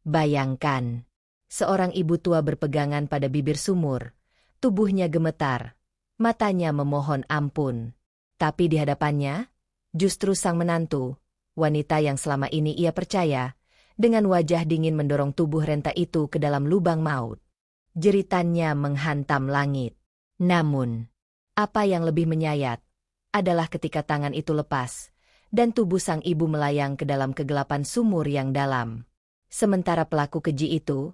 Bayangkan, seorang ibu tua berpegangan pada bibir sumur, tubuhnya gemetar, matanya memohon ampun. Tapi di hadapannya, justru sang menantu, wanita yang selama ini ia percaya, dengan wajah dingin mendorong tubuh renta itu ke dalam lubang maut. Jeritannya menghantam langit. Namun, apa yang lebih menyayat adalah ketika tangan itu lepas, dan tubuh sang ibu melayang ke dalam kegelapan sumur yang dalam. Sementara pelaku keji itu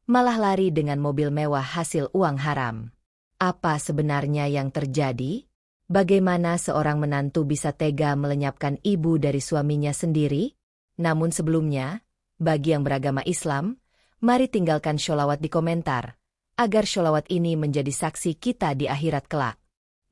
malah lari dengan mobil mewah hasil uang haram. Apa sebenarnya yang terjadi? Bagaimana seorang menantu bisa tega melenyapkan ibu dari suaminya sendiri? Namun sebelumnya, bagi yang beragama Islam, mari tinggalkan sholawat di komentar, agar sholawat ini menjadi saksi kita di akhirat kelak.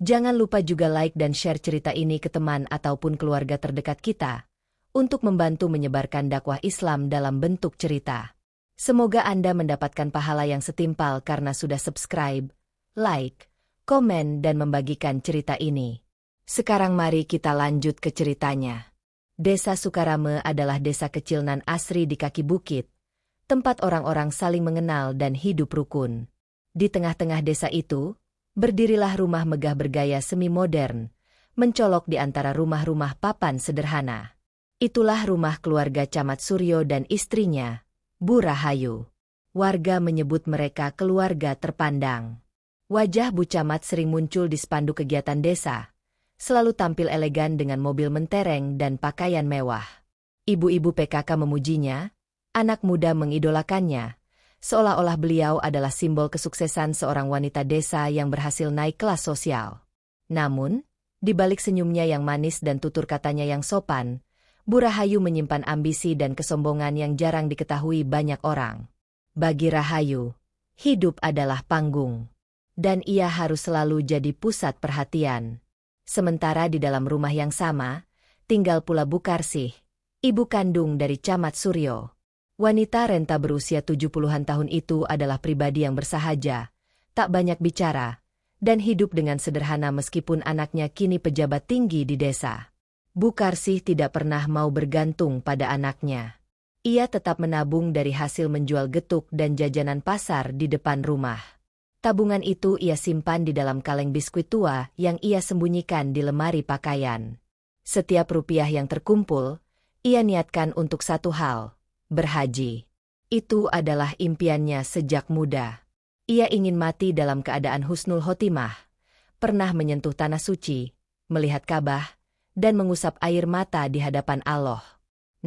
Jangan lupa juga like dan share cerita ini ke teman ataupun keluarga terdekat kita, untuk membantu menyebarkan dakwah Islam dalam bentuk cerita. Semoga Anda mendapatkan pahala yang setimpal karena sudah subscribe, like, komen dan membagikan cerita ini. Sekarang mari kita lanjut ke ceritanya. Desa Sukarame adalah desa kecil nan asri di kaki bukit, tempat orang-orang saling mengenal dan hidup rukun. Di tengah-tengah desa itu, berdirilah rumah megah bergaya semi modern, mencolok di antara rumah-rumah papan sederhana. Itulah rumah keluarga Camat Suryo dan istrinya, Bu Rahayu. Warga menyebut mereka keluarga terpandang. Wajah Bu Camat sering muncul di spanduk kegiatan desa, selalu tampil elegan dengan mobil mentereng dan pakaian mewah. Ibu-ibu PKK memujinya, anak muda mengidolakannya, seolah-olah beliau adalah simbol kesuksesan seorang wanita desa yang berhasil naik kelas sosial. Namun, di balik senyumnya yang manis dan tutur katanya yang sopan, Bu Rahayu menyimpan ambisi dan kesombongan yang jarang diketahui banyak orang. Bagi Rahayu, hidup adalah panggung, dan ia harus selalu jadi pusat perhatian. Sementara di dalam rumah yang sama, tinggal pula Bu Karsih, ibu kandung dari Camat Suryo. Wanita renta berusia 70-an tahun itu adalah pribadi yang bersahaja, tak banyak bicara, dan hidup dengan sederhana meskipun anaknya kini pejabat tinggi di desa. Bu Karsih tidak pernah mau bergantung pada anaknya. Ia tetap menabung dari hasil menjual getuk dan jajanan pasar di depan rumah. Tabungan itu ia simpan di dalam kaleng biskuit tua yang ia sembunyikan di lemari pakaian. Setiap rupiah yang terkumpul, ia niatkan untuk satu hal, berhaji. Itu adalah impiannya sejak muda. Ia ingin mati dalam keadaan husnul khotimah, pernah menyentuh tanah suci, melihat Ka'bah, dan mengusap air mata di hadapan Allah.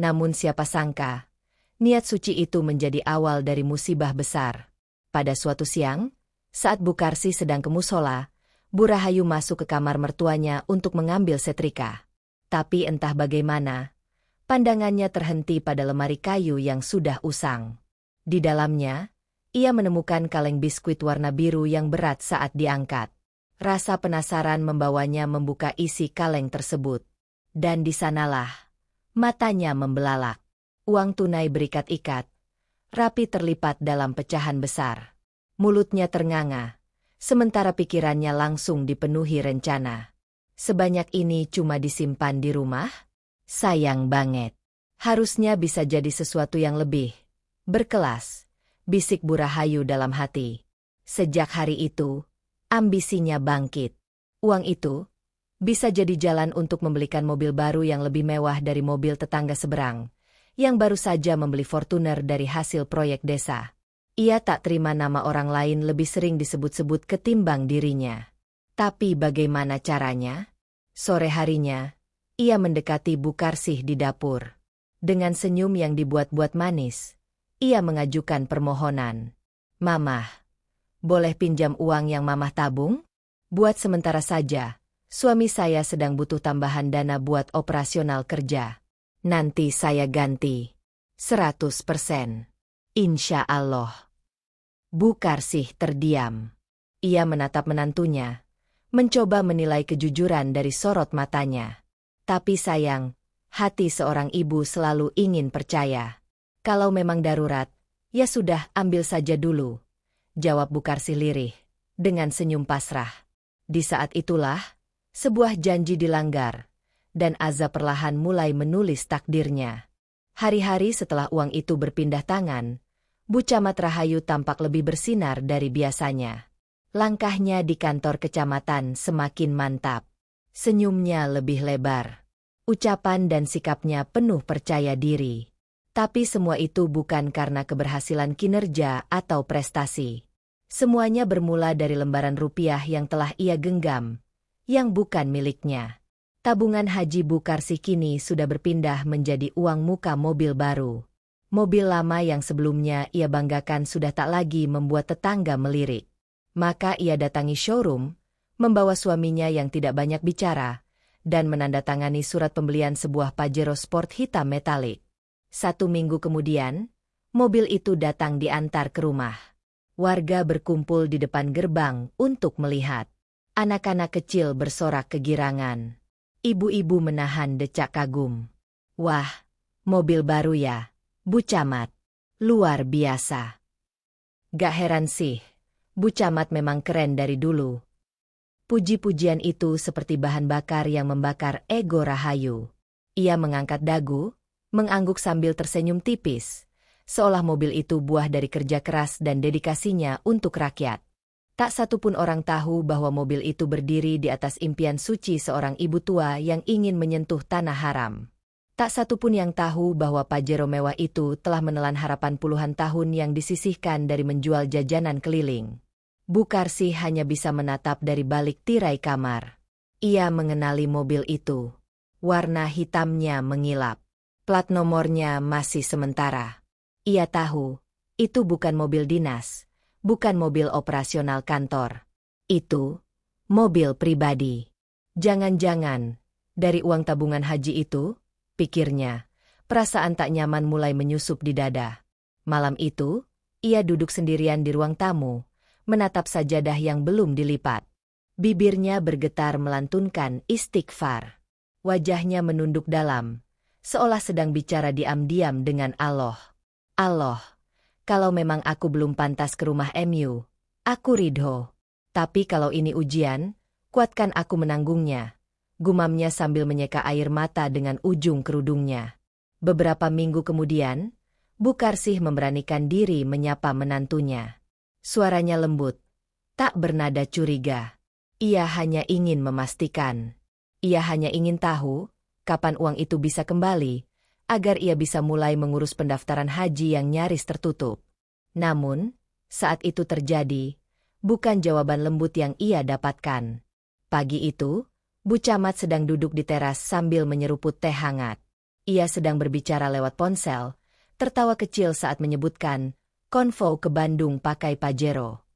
Namun siapa sangka, niat suci itu menjadi awal dari musibah besar. Pada suatu siang, saat Bu Karsih sedang ke musola, Bu Rahayu masuk ke kamar mertuanya untuk mengambil setrika. Tapi entah bagaimana, pandangannya terhenti pada lemari kayu yang sudah usang. Di dalamnya, ia menemukan kaleng biskuit warna biru yang berat saat diangkat. Rasa penasaran membawanya membuka isi kaleng tersebut. Dan di sanalah, matanya membelalak. Uang tunai berikat-ikat, rapi terlipat dalam pecahan besar. Mulutnya ternganga, sementara pikirannya langsung dipenuhi rencana. Sebanyak ini cuma disimpan di rumah? Sayang banget. Harusnya bisa jadi sesuatu yang lebih berkelas, bisik Bu Rahayu dalam hati. Sejak hari itu, ambisinya bangkit. Uang itu bisa jadi jalan untuk membelikan mobil baru yang lebih mewah dari mobil tetangga seberang, yang baru saja membeli Fortuner dari hasil proyek desa. Ia tak terima nama orang lain lebih sering disebut-sebut ketimbang dirinya. Tapi bagaimana caranya? Sore harinya, ia mendekati Bu Karsih di dapur. Dengan senyum yang dibuat-buat manis, ia mengajukan permohonan. "Mamah, boleh pinjam uang yang Mamah tabung? Buat sementara saja, suami saya sedang butuh tambahan dana buat operasional kerja. Nanti saya ganti 100%. Insya Allah." Bu Karsih terdiam. Ia menatap menantunya, mencoba menilai kejujuran dari sorot matanya. Tapi sayang, hati seorang ibu selalu ingin percaya. "Kalau memang darurat, ya sudah, ambil saja dulu," jawab Bu Karsih lirih, dengan senyum pasrah. Di saat itulah, sebuah janji dilanggar, dan azab perlahan mulai menulis takdirnya. Hari-hari setelah uang itu berpindah tangan, Bu Camat Rahayu tampak lebih bersinar dari biasanya. Langkahnya di kantor kecamatan semakin mantap. Senyumnya lebih lebar. Ucapan dan sikapnya penuh percaya diri. Tapi semua itu bukan karena keberhasilan kinerja atau prestasi. Semuanya bermula dari lembaran rupiah yang telah ia genggam, yang bukan miliknya. Tabungan haji Bu Karsih kini sudah berpindah menjadi uang muka mobil baru. Mobil lama yang sebelumnya ia banggakan sudah tak lagi membuat tetangga melirik. Maka ia datangi showroom, membawa suaminya yang tidak banyak bicara, dan menandatangani surat pembelian sebuah Pajero Sport hitam metalik. 1 minggu kemudian, mobil itu datang diantar ke rumah. Warga berkumpul di depan gerbang untuk melihat. Anak-anak kecil bersorak kegirangan. Ibu-ibu menahan decak kagum. Wah, mobil baru ya, Bu Camat. Luar biasa. Gak heran sih, Bu Camat memang keren dari dulu. Puji-pujian itu seperti bahan bakar yang membakar ego Rahayu. Ia mengangkat dagu, mengangguk sambil tersenyum tipis, seolah mobil itu buah dari kerja keras dan dedikasinya untuk rakyat. Tak satu pun orang tahu bahwa mobil itu berdiri di atas impian suci seorang ibu tua yang ingin menyentuh tanah haram. Tak satu pun yang tahu bahwa Pajero mewah itu telah menelan harapan puluhan tahun yang disisihkan dari menjual jajanan keliling. Bu Karsih hanya bisa menatap dari balik tirai kamar. Ia mengenali mobil itu. Warna hitamnya mengilap. Plat nomornya masih sementara. Ia tahu, itu bukan mobil dinas. Bukan mobil operasional kantor. Itu mobil pribadi. Jangan-jangan, dari uang tabungan haji itu, pikirnya, perasaan tak nyaman mulai menyusup di dada. Malam itu, ia duduk sendirian di ruang tamu, menatap sajadah yang belum dilipat. Bibirnya bergetar melantunkan istighfar. Wajahnya menunduk dalam, seolah sedang bicara diam-diam dengan Allah. Allah. Kalau memang aku belum pantas ke rumah MU, aku ridho. Tapi kalau ini ujian, kuatkan aku menanggungnya. Gumamnya sambil menyeka air mata dengan ujung kerudungnya. Beberapa minggu kemudian, Bu Karsih memberanikan diri menyapa menantunya. Suaranya lembut, tak bernada curiga. Ia hanya ingin memastikan. Ia hanya ingin tahu, kapan uang itu bisa kembali, agar ia bisa mulai mengurus pendaftaran haji yang nyaris tertutup. Namun, saat itu terjadi, bukan jawaban lembut yang ia dapatkan. Pagi itu, Bu Camat sedang duduk di teras sambil menyeruput teh hangat. Ia sedang berbicara lewat ponsel, tertawa kecil saat menyebutkan, konvo ke Bandung pakai Pajero.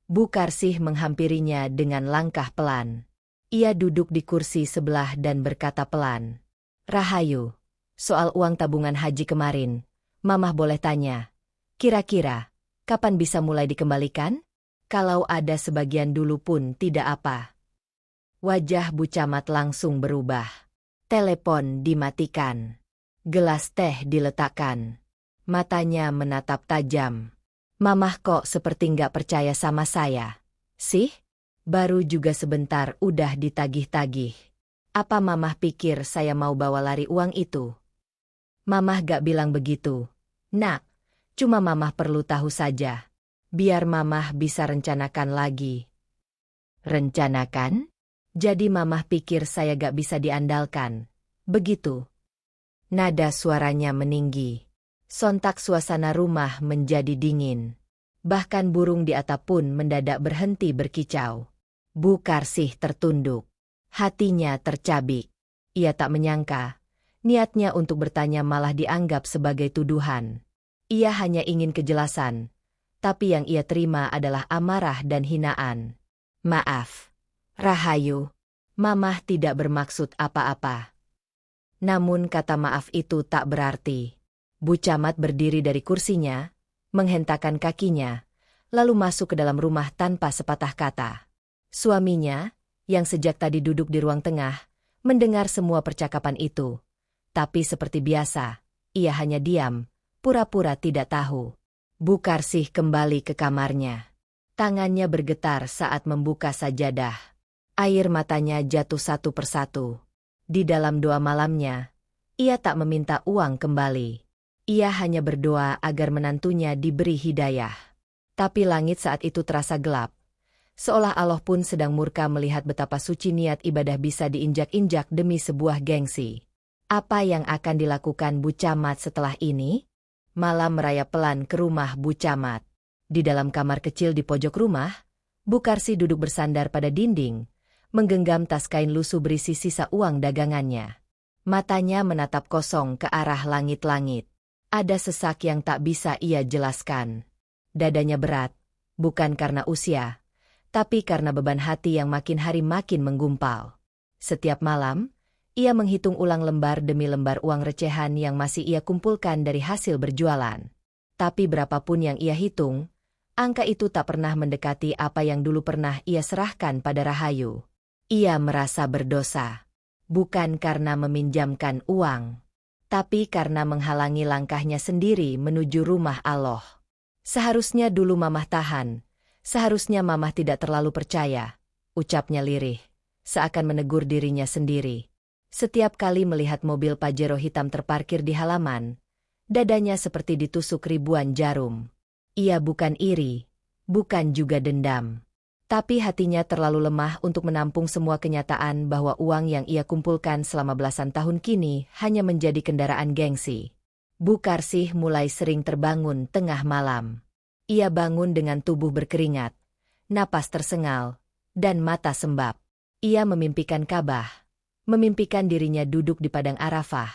Bu Karsih menghampirinya dengan langkah pelan. Ia duduk di kursi sebelah dan berkata pelan, Rahayu. Soal uang tabungan haji kemarin, Mamah boleh tanya, kira-kira, kapan bisa mulai dikembalikan? Kalau ada sebagian dulu pun tidak apa. Wajah Bu Camat langsung berubah. Telepon dimatikan. Gelas teh diletakkan. Matanya menatap tajam. Mamah kok seperti nggak percaya sama saya. Sih? Baru juga sebentar udah ditagih-tagih. Apa Mamah pikir saya mau bawa lari uang itu? Mamah gak bilang begitu. Nak, cuma Mamah perlu tahu saja. Biar Mamah bisa rencanakan lagi. Rencanakan? Jadi Mamah pikir saya gak bisa diandalkan. Begitu. Nada suaranya meninggi. Sontak suasana rumah menjadi dingin. Bahkan burung di atap pun mendadak berhenti berkicau. Bu Karsih tertunduk. Hatinya tercabik. Ia tak menyangka. Niatnya untuk bertanya malah dianggap sebagai tuduhan. Ia hanya ingin kejelasan, tapi yang ia terima adalah amarah dan hinaan. Maaf, Rahayu, Mamah tidak bermaksud apa-apa. Namun kata maaf itu tak berarti. Bu Camat berdiri dari kursinya, menghentakkan kakinya, lalu masuk ke dalam rumah tanpa sepatah kata. Suaminya, yang sejak tadi duduk di ruang tengah, mendengar semua percakapan itu. Tapi seperti biasa, ia hanya diam, pura-pura tidak tahu. Bu Karsih kembali ke kamarnya. Tangannya bergetar saat membuka sajadah. Air matanya jatuh satu persatu. Di dalam doa malamnya, Ia tak meminta uang kembali. Ia hanya berdoa agar menantunya diberi hidayah. Tapi langit saat itu terasa gelap. Seolah Allah pun sedang murka melihat betapa suci niat ibadah bisa diinjak-injak demi sebuah gengsi. Apa yang akan dilakukan Bu Camat setelah ini? Malam merayap pelan ke rumah Bu Camat. Di dalam kamar kecil di pojok rumah, Bu Karsi duduk bersandar pada dinding, menggenggam tas kain lusuh berisi sisa uang dagangannya. Matanya menatap kosong ke arah langit-langit. Ada sesak yang tak bisa ia jelaskan. Dadanya berat, bukan karena usia, tapi karena beban hati yang makin hari makin menggumpal. Setiap malam, ia menghitung ulang lembar demi lembar uang recehan yang masih ia kumpulkan dari hasil berjualan. Tapi berapapun yang ia hitung, angka itu tak pernah mendekati apa yang dulu pernah ia serahkan pada Rahayu. Ia merasa berdosa. Bukan karena meminjamkan uang, tapi karena menghalangi langkahnya sendiri menuju rumah Allah. Seharusnya dulu Mamah tahan, seharusnya Mamah tidak terlalu percaya, ucapnya lirih, seakan menegur dirinya sendiri. Setiap kali melihat mobil Pajero hitam terparkir di halaman, dadanya seperti ditusuk ribuan jarum. Ia bukan iri, bukan juga dendam. Tapi hatinya terlalu lemah untuk menampung semua kenyataan bahwa uang yang ia kumpulkan selama belasan tahun kini hanya menjadi kendaraan gengsi. Bu Karsih mulai sering terbangun tengah malam. Ia bangun dengan tubuh berkeringat, napas tersengal, dan mata sembab. Ia memimpikan Ka'bah, memimpikan dirinya duduk di padang Arafah,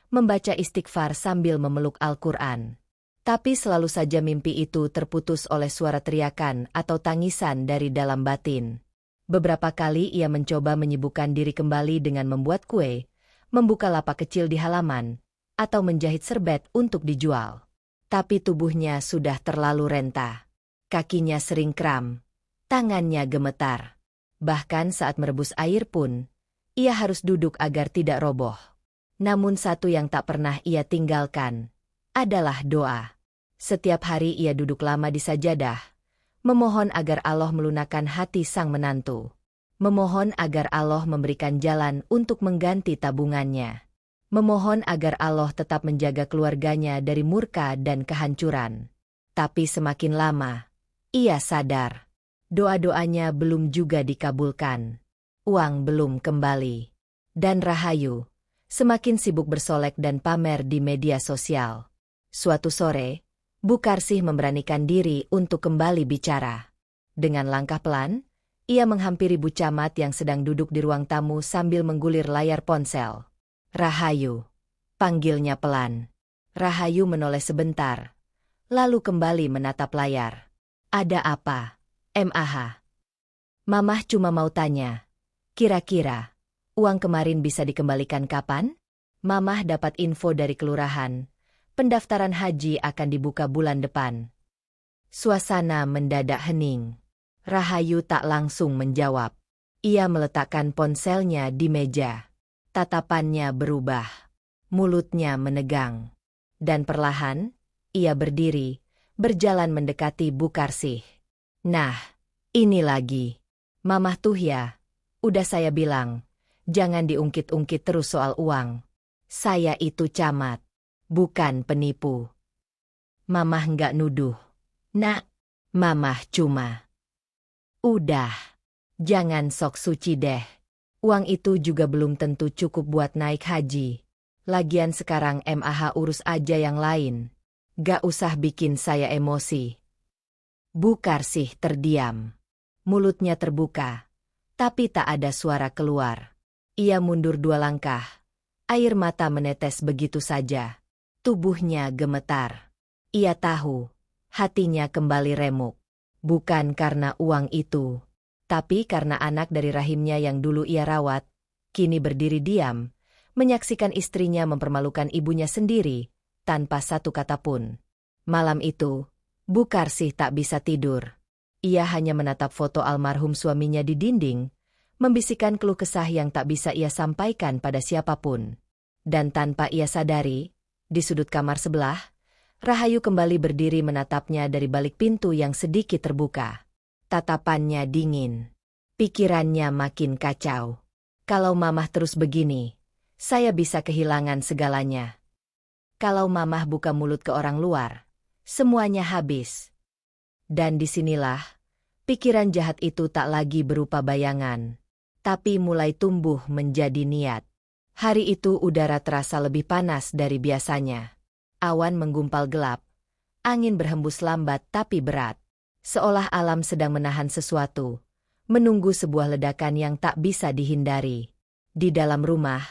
membaca istighfar sambil memeluk Al-Quran. Tapi selalu saja mimpi itu terputus oleh suara teriakan atau tangisan dari dalam batin. Beberapa kali ia mencoba menyibukkan diri kembali dengan membuat kue, membuka lapak kecil di halaman, atau menjahit serbet untuk dijual. Tapi tubuhnya sudah terlalu renta. Kakinya sering kram, tangannya gemetar. Bahkan saat merebus air pun, ia harus duduk agar tidak roboh. Namun satu yang tak pernah ia tinggalkan adalah doa. Setiap hari ia duduk lama di sajadah, memohon agar Allah melunakkan hati sang menantu. Memohon agar Allah memberikan jalan untuk mengganti tabungannya. Memohon agar Allah tetap menjaga keluarganya dari murka dan kehancuran. Tapi semakin lama, ia sadar, doa-doanya belum juga dikabulkan. Uang belum kembali. Dan Rahayu semakin sibuk bersolek dan pamer di media sosial. Suatu sore, Bu Karsih memberanikan diri untuk kembali bicara. Dengan langkah pelan, ia menghampiri Bu Camat yang sedang duduk di ruang tamu sambil menggulir layar ponsel. Rahayu, panggilnya pelan. Rahayu menoleh sebentar, lalu kembali menatap layar. Ada apa, MAH? Mamah cuma mau tanya, kira-kira uang kemarin bisa dikembalikan kapan? Mamah dapat info dari kelurahan. Pendaftaran haji akan dibuka bulan depan. Suasana mendadak hening. Rahayu tak langsung menjawab. Ia meletakkan ponselnya di meja. Tatapannya berubah. Mulutnya menegang. Dan perlahan, ia berdiri, berjalan mendekati Bu Karsih. Nah, ini lagi. Mamah Tuhya, udah saya bilang, jangan diungkit-ungkit terus soal uang. Saya itu camat. Bukan penipu. Mamah nggak nuduh. Nak, Mamah cuma. Udah, jangan sok suci deh. Uang itu juga belum tentu cukup buat naik haji. Lagian sekarang MAH urus aja yang lain. Gak usah bikin saya emosi. Bu Karsih terdiam. Mulutnya terbuka, tapi tak ada suara keluar. Ia mundur 2 langkah. Air mata menetes begitu saja. Tubuhnya gemetar. Ia tahu, hatinya kembali remuk. Bukan karena uang itu, tapi karena anak dari rahimnya yang dulu ia rawat, kini berdiri diam, menyaksikan istrinya mempermalukan ibunya sendiri, tanpa satu kata pun. Malam itu, Bu Karsih tak bisa tidur. Ia hanya menatap foto almarhum suaminya di dinding, membisikkan keluh kesah yang tak bisa ia sampaikan pada siapapun. Dan tanpa ia sadari, di sudut kamar sebelah, Rahayu kembali berdiri menatapnya dari balik pintu yang sedikit terbuka. Tatapannya dingin. Pikirannya makin kacau. Kalau Mamah terus begini, saya bisa kehilangan segalanya. Kalau Mamah buka mulut ke orang luar, semuanya habis. Dan disinilah, pikiran jahat itu tak lagi berupa bayangan, tapi mulai tumbuh menjadi niat. Hari itu udara terasa lebih panas dari biasanya. Awan menggumpal gelap, angin berhembus lambat tapi berat. Seolah alam sedang menahan sesuatu, menunggu sebuah ledakan yang tak bisa dihindari. Di dalam rumah,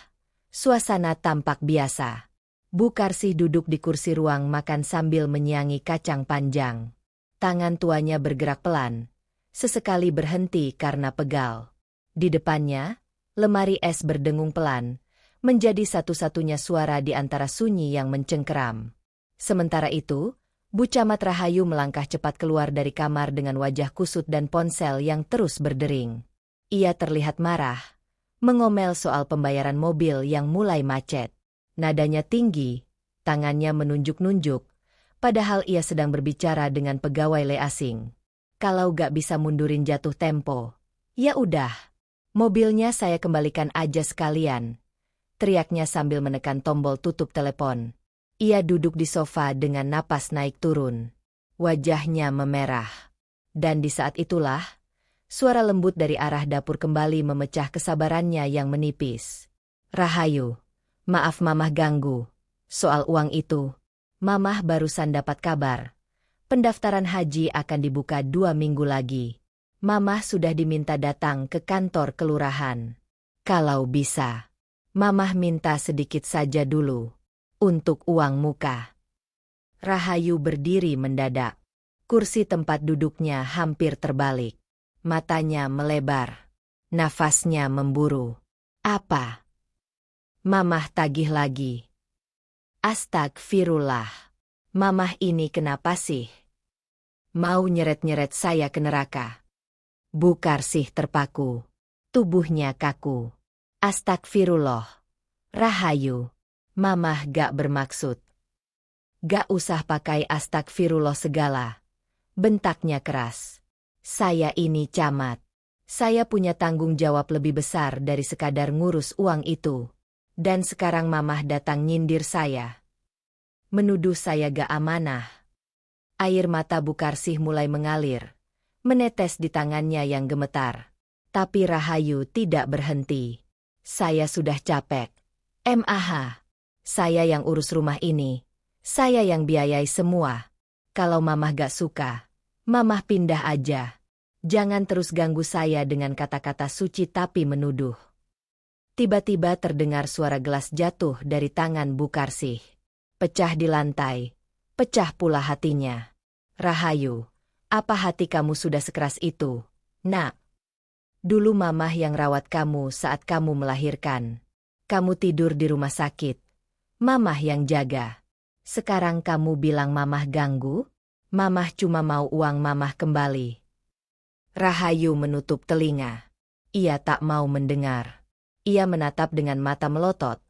suasana tampak biasa. Bu Karsih duduk di kursi ruang makan sambil menyiangi kacang panjang. Tangan tuanya bergerak pelan, sesekali berhenti karena pegal. Di depannya, lemari es berdengung pelan, menjadi satu-satunya suara di antara sunyi yang mencengkeram. Sementara itu, Bu Camat Rahayu melangkah cepat keluar dari kamar dengan wajah kusut dan ponsel yang terus berdering. Ia terlihat marah, mengomel soal pembayaran mobil yang mulai macet. Nadanya tinggi, tangannya menunjuk-nunjuk, padahal ia sedang berbicara dengan pegawai le asing. Kalau gak bisa mundurin jatuh tempo, ya udah, mobilnya saya kembalikan aja sekalian, teriaknya sambil menekan tombol tutup telepon. Ia duduk di sofa dengan napas naik turun. Wajahnya memerah. Dan di saat itulah, suara lembut dari arah dapur kembali memecah kesabarannya yang menipis. Rahayu. Maaf Mamah ganggu. Soal uang itu, Mamah barusan dapat kabar. Pendaftaran haji akan dibuka 2 minggu lagi. Mamah sudah diminta datang ke kantor kelurahan. Kalau bisa, Mamah minta sedikit saja dulu. Untuk uang muka. Rahayu berdiri mendadak. Kursi tempat duduknya hampir terbalik. Matanya melebar. Nafasnya memburu. Apa? Mamah tagih lagi. Astagfirullah. Mamah ini kenapa sih? Mau nyeret-nyeret saya ke neraka? Bu Karsih terpaku. Tubuhnya kaku. Astagfirullah. Rahayu. Mamah gak bermaksud. Gak usah pakai astagfirullah segala. Bentaknya keras. Saya ini camat. Saya punya tanggung jawab lebih besar dari sekadar ngurus uang itu. Dan sekarang Mamah datang nyindir saya. Menuduh saya gak amanah. Air mata Bu Karsih mulai mengalir, menetes di tangannya yang gemetar. Tapi Rahayu tidak berhenti. Saya sudah capek. MAH. Saya yang urus rumah ini. Saya yang biayai semua. Kalau Mamah gak suka, Mamah pindah aja. Jangan terus ganggu saya dengan kata-kata suci tapi menuduh. Tiba-tiba terdengar suara gelas jatuh dari tangan Bu Karsih. Pecah di lantai. Pecah pula hatinya. Rahayu, apa hati kamu sudah sekeras itu, Nak? Dulu Mamah yang rawat kamu saat kamu melahirkan. Kamu tidur di rumah sakit. Mamah yang jaga. Sekarang kamu bilang Mamah ganggu? Mamah cuma mau uang Mamah kembali. Rahayu menutup telinga. Ia tak mau mendengar. Ia menatap dengan mata melotot,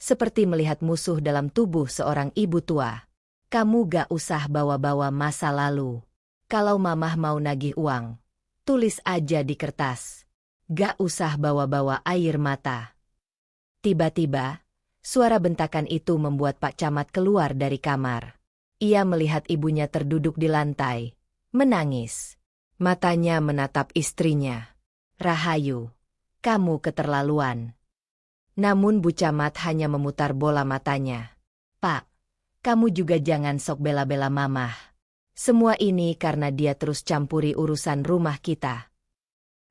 seperti melihat musuh dalam tubuh seorang ibu tua. Kamu gak usah bawa-bawa masa lalu. Kalau Mamah mau nagih uang, tulis aja di kertas. Gak usah bawa-bawa air mata. Tiba-tiba, suara bentakan itu membuat Pak Camat keluar dari kamar. Ia melihat ibunya terduduk di lantai, menangis. Matanya menatap istrinya. Rahayu. Kamu keterlaluan. Namun Bu Camat hanya memutar bola matanya. Pak, kamu juga jangan sok bela-bela Mamah. Semua ini karena dia terus campuri urusan rumah kita.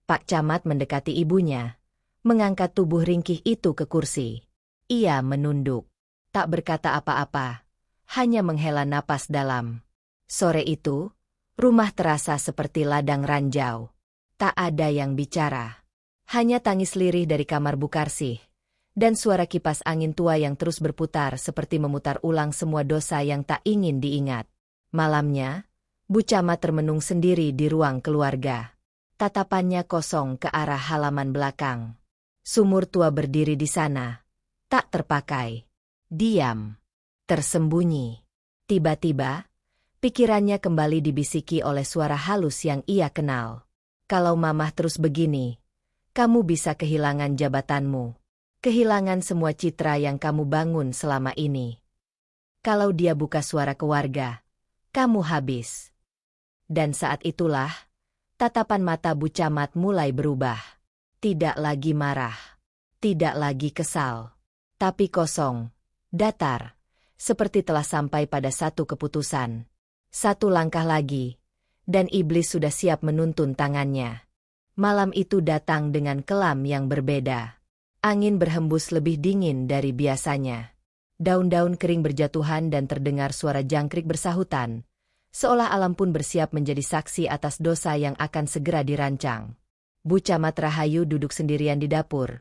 Pak Camat mendekati ibunya, mengangkat tubuh ringkih itu ke kursi. Ia menunduk, tak berkata apa-apa, hanya menghela napas dalam. Sore itu, rumah terasa seperti ladang ranjau. Tak ada yang bicara. Hanya tangis lirih dari kamar Bu Karsih, dan suara kipas angin tua yang terus berputar seperti memutar ulang semua dosa yang tak ingin diingat. Malamnya, Bu Camat termenung sendiri di ruang keluarga. Tatapannya kosong ke arah halaman belakang. Sumur tua berdiri di sana, tak terpakai. Diam. Tersembunyi. Tiba-tiba, pikirannya kembali dibisiki oleh suara halus yang ia kenal. Kalau Mamah terus begini, kamu bisa kehilangan jabatanmu. Kehilangan semua citra yang kamu bangun selama ini. Kalau dia buka suara ke warga, kamu habis. Dan saat itulah, tatapan mata Bu Camat mulai berubah. Tidak lagi marah. Tidak lagi kesal. Tapi kosong. Datar. Seperti telah sampai pada satu keputusan. Satu langkah lagi. Dan iblis sudah siap menuntun tangannya. Malam itu datang dengan kelam yang berbeda. Angin berhembus lebih dingin dari biasanya. Daun-daun kering berjatuhan dan terdengar suara jangkrik bersahutan. Seolah alam pun bersiap menjadi saksi atas dosa yang akan segera dirancang. Bu Camat Rahayu duduk sendirian di dapur.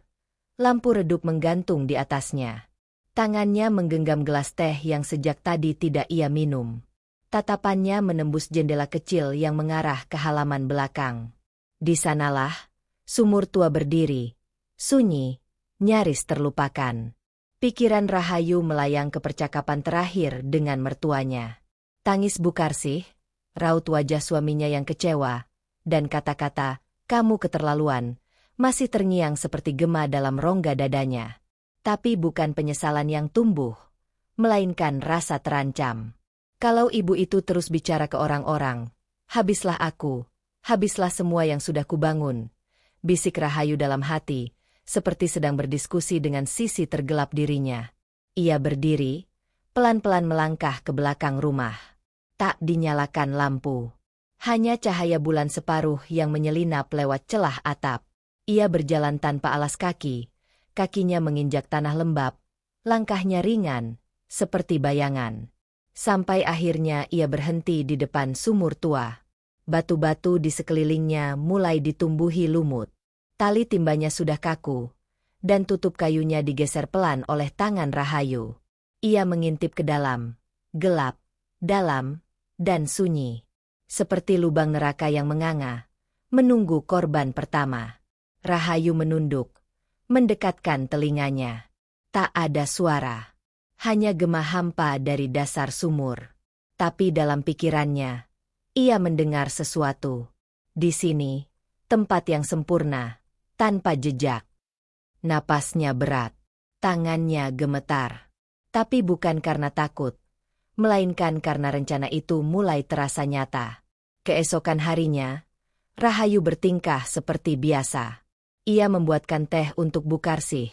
Lampu redup menggantung di atasnya. Tangannya menggenggam gelas teh yang sejak tadi tidak ia minum. Tatapannya menembus jendela kecil yang mengarah ke halaman belakang. Di sanalah, sumur tua berdiri. Sunyi, nyaris terlupakan. Pikiran Rahayu melayang ke percakapan terakhir dengan mertuanya. Tangis Bu Karsih, raut wajah suaminya yang kecewa, dan kata-kata, "Kamu keterlaluan," masih terngiang seperti gema dalam rongga dadanya. Tapi bukan penyesalan yang tumbuh, melainkan rasa terancam. Kalau ibu itu terus bicara ke orang-orang, "Habislah aku, habislah semua yang sudah kubangun," bisik Rahayu dalam hati, seperti sedang berdiskusi dengan sisi tergelap dirinya. Ia berdiri, pelan-pelan melangkah ke belakang rumah. Tak dinyalakan lampu. Hanya cahaya bulan separuh yang menyelinap lewat celah atap. Ia berjalan tanpa alas kaki, kakinya menginjak tanah lembab, langkahnya ringan, seperti bayangan. Sampai akhirnya ia berhenti di depan sumur tua. Batu-batu di sekelilingnya mulai ditumbuhi lumut. Tali timbanya sudah kaku, dan tutup kayunya digeser pelan oleh tangan Rahayu. Ia mengintip ke dalam, gelap, dalam, dan sunyi. Seperti lubang neraka yang menganga, menunggu korban pertama. Rahayu menunduk, mendekatkan telinganya. Tak ada suara. Hanya gema hampa dari dasar sumur. Tapi dalam pikirannya, ia mendengar sesuatu. Di sini, tempat yang sempurna, tanpa jejak. Napasnya berat, tangannya gemetar. Tapi bukan karena takut, melainkan karena rencana itu mulai terasa nyata. Keesokan harinya, Rahayu bertingkah seperti biasa. Ia membuatkan teh untuk Bu Karsih,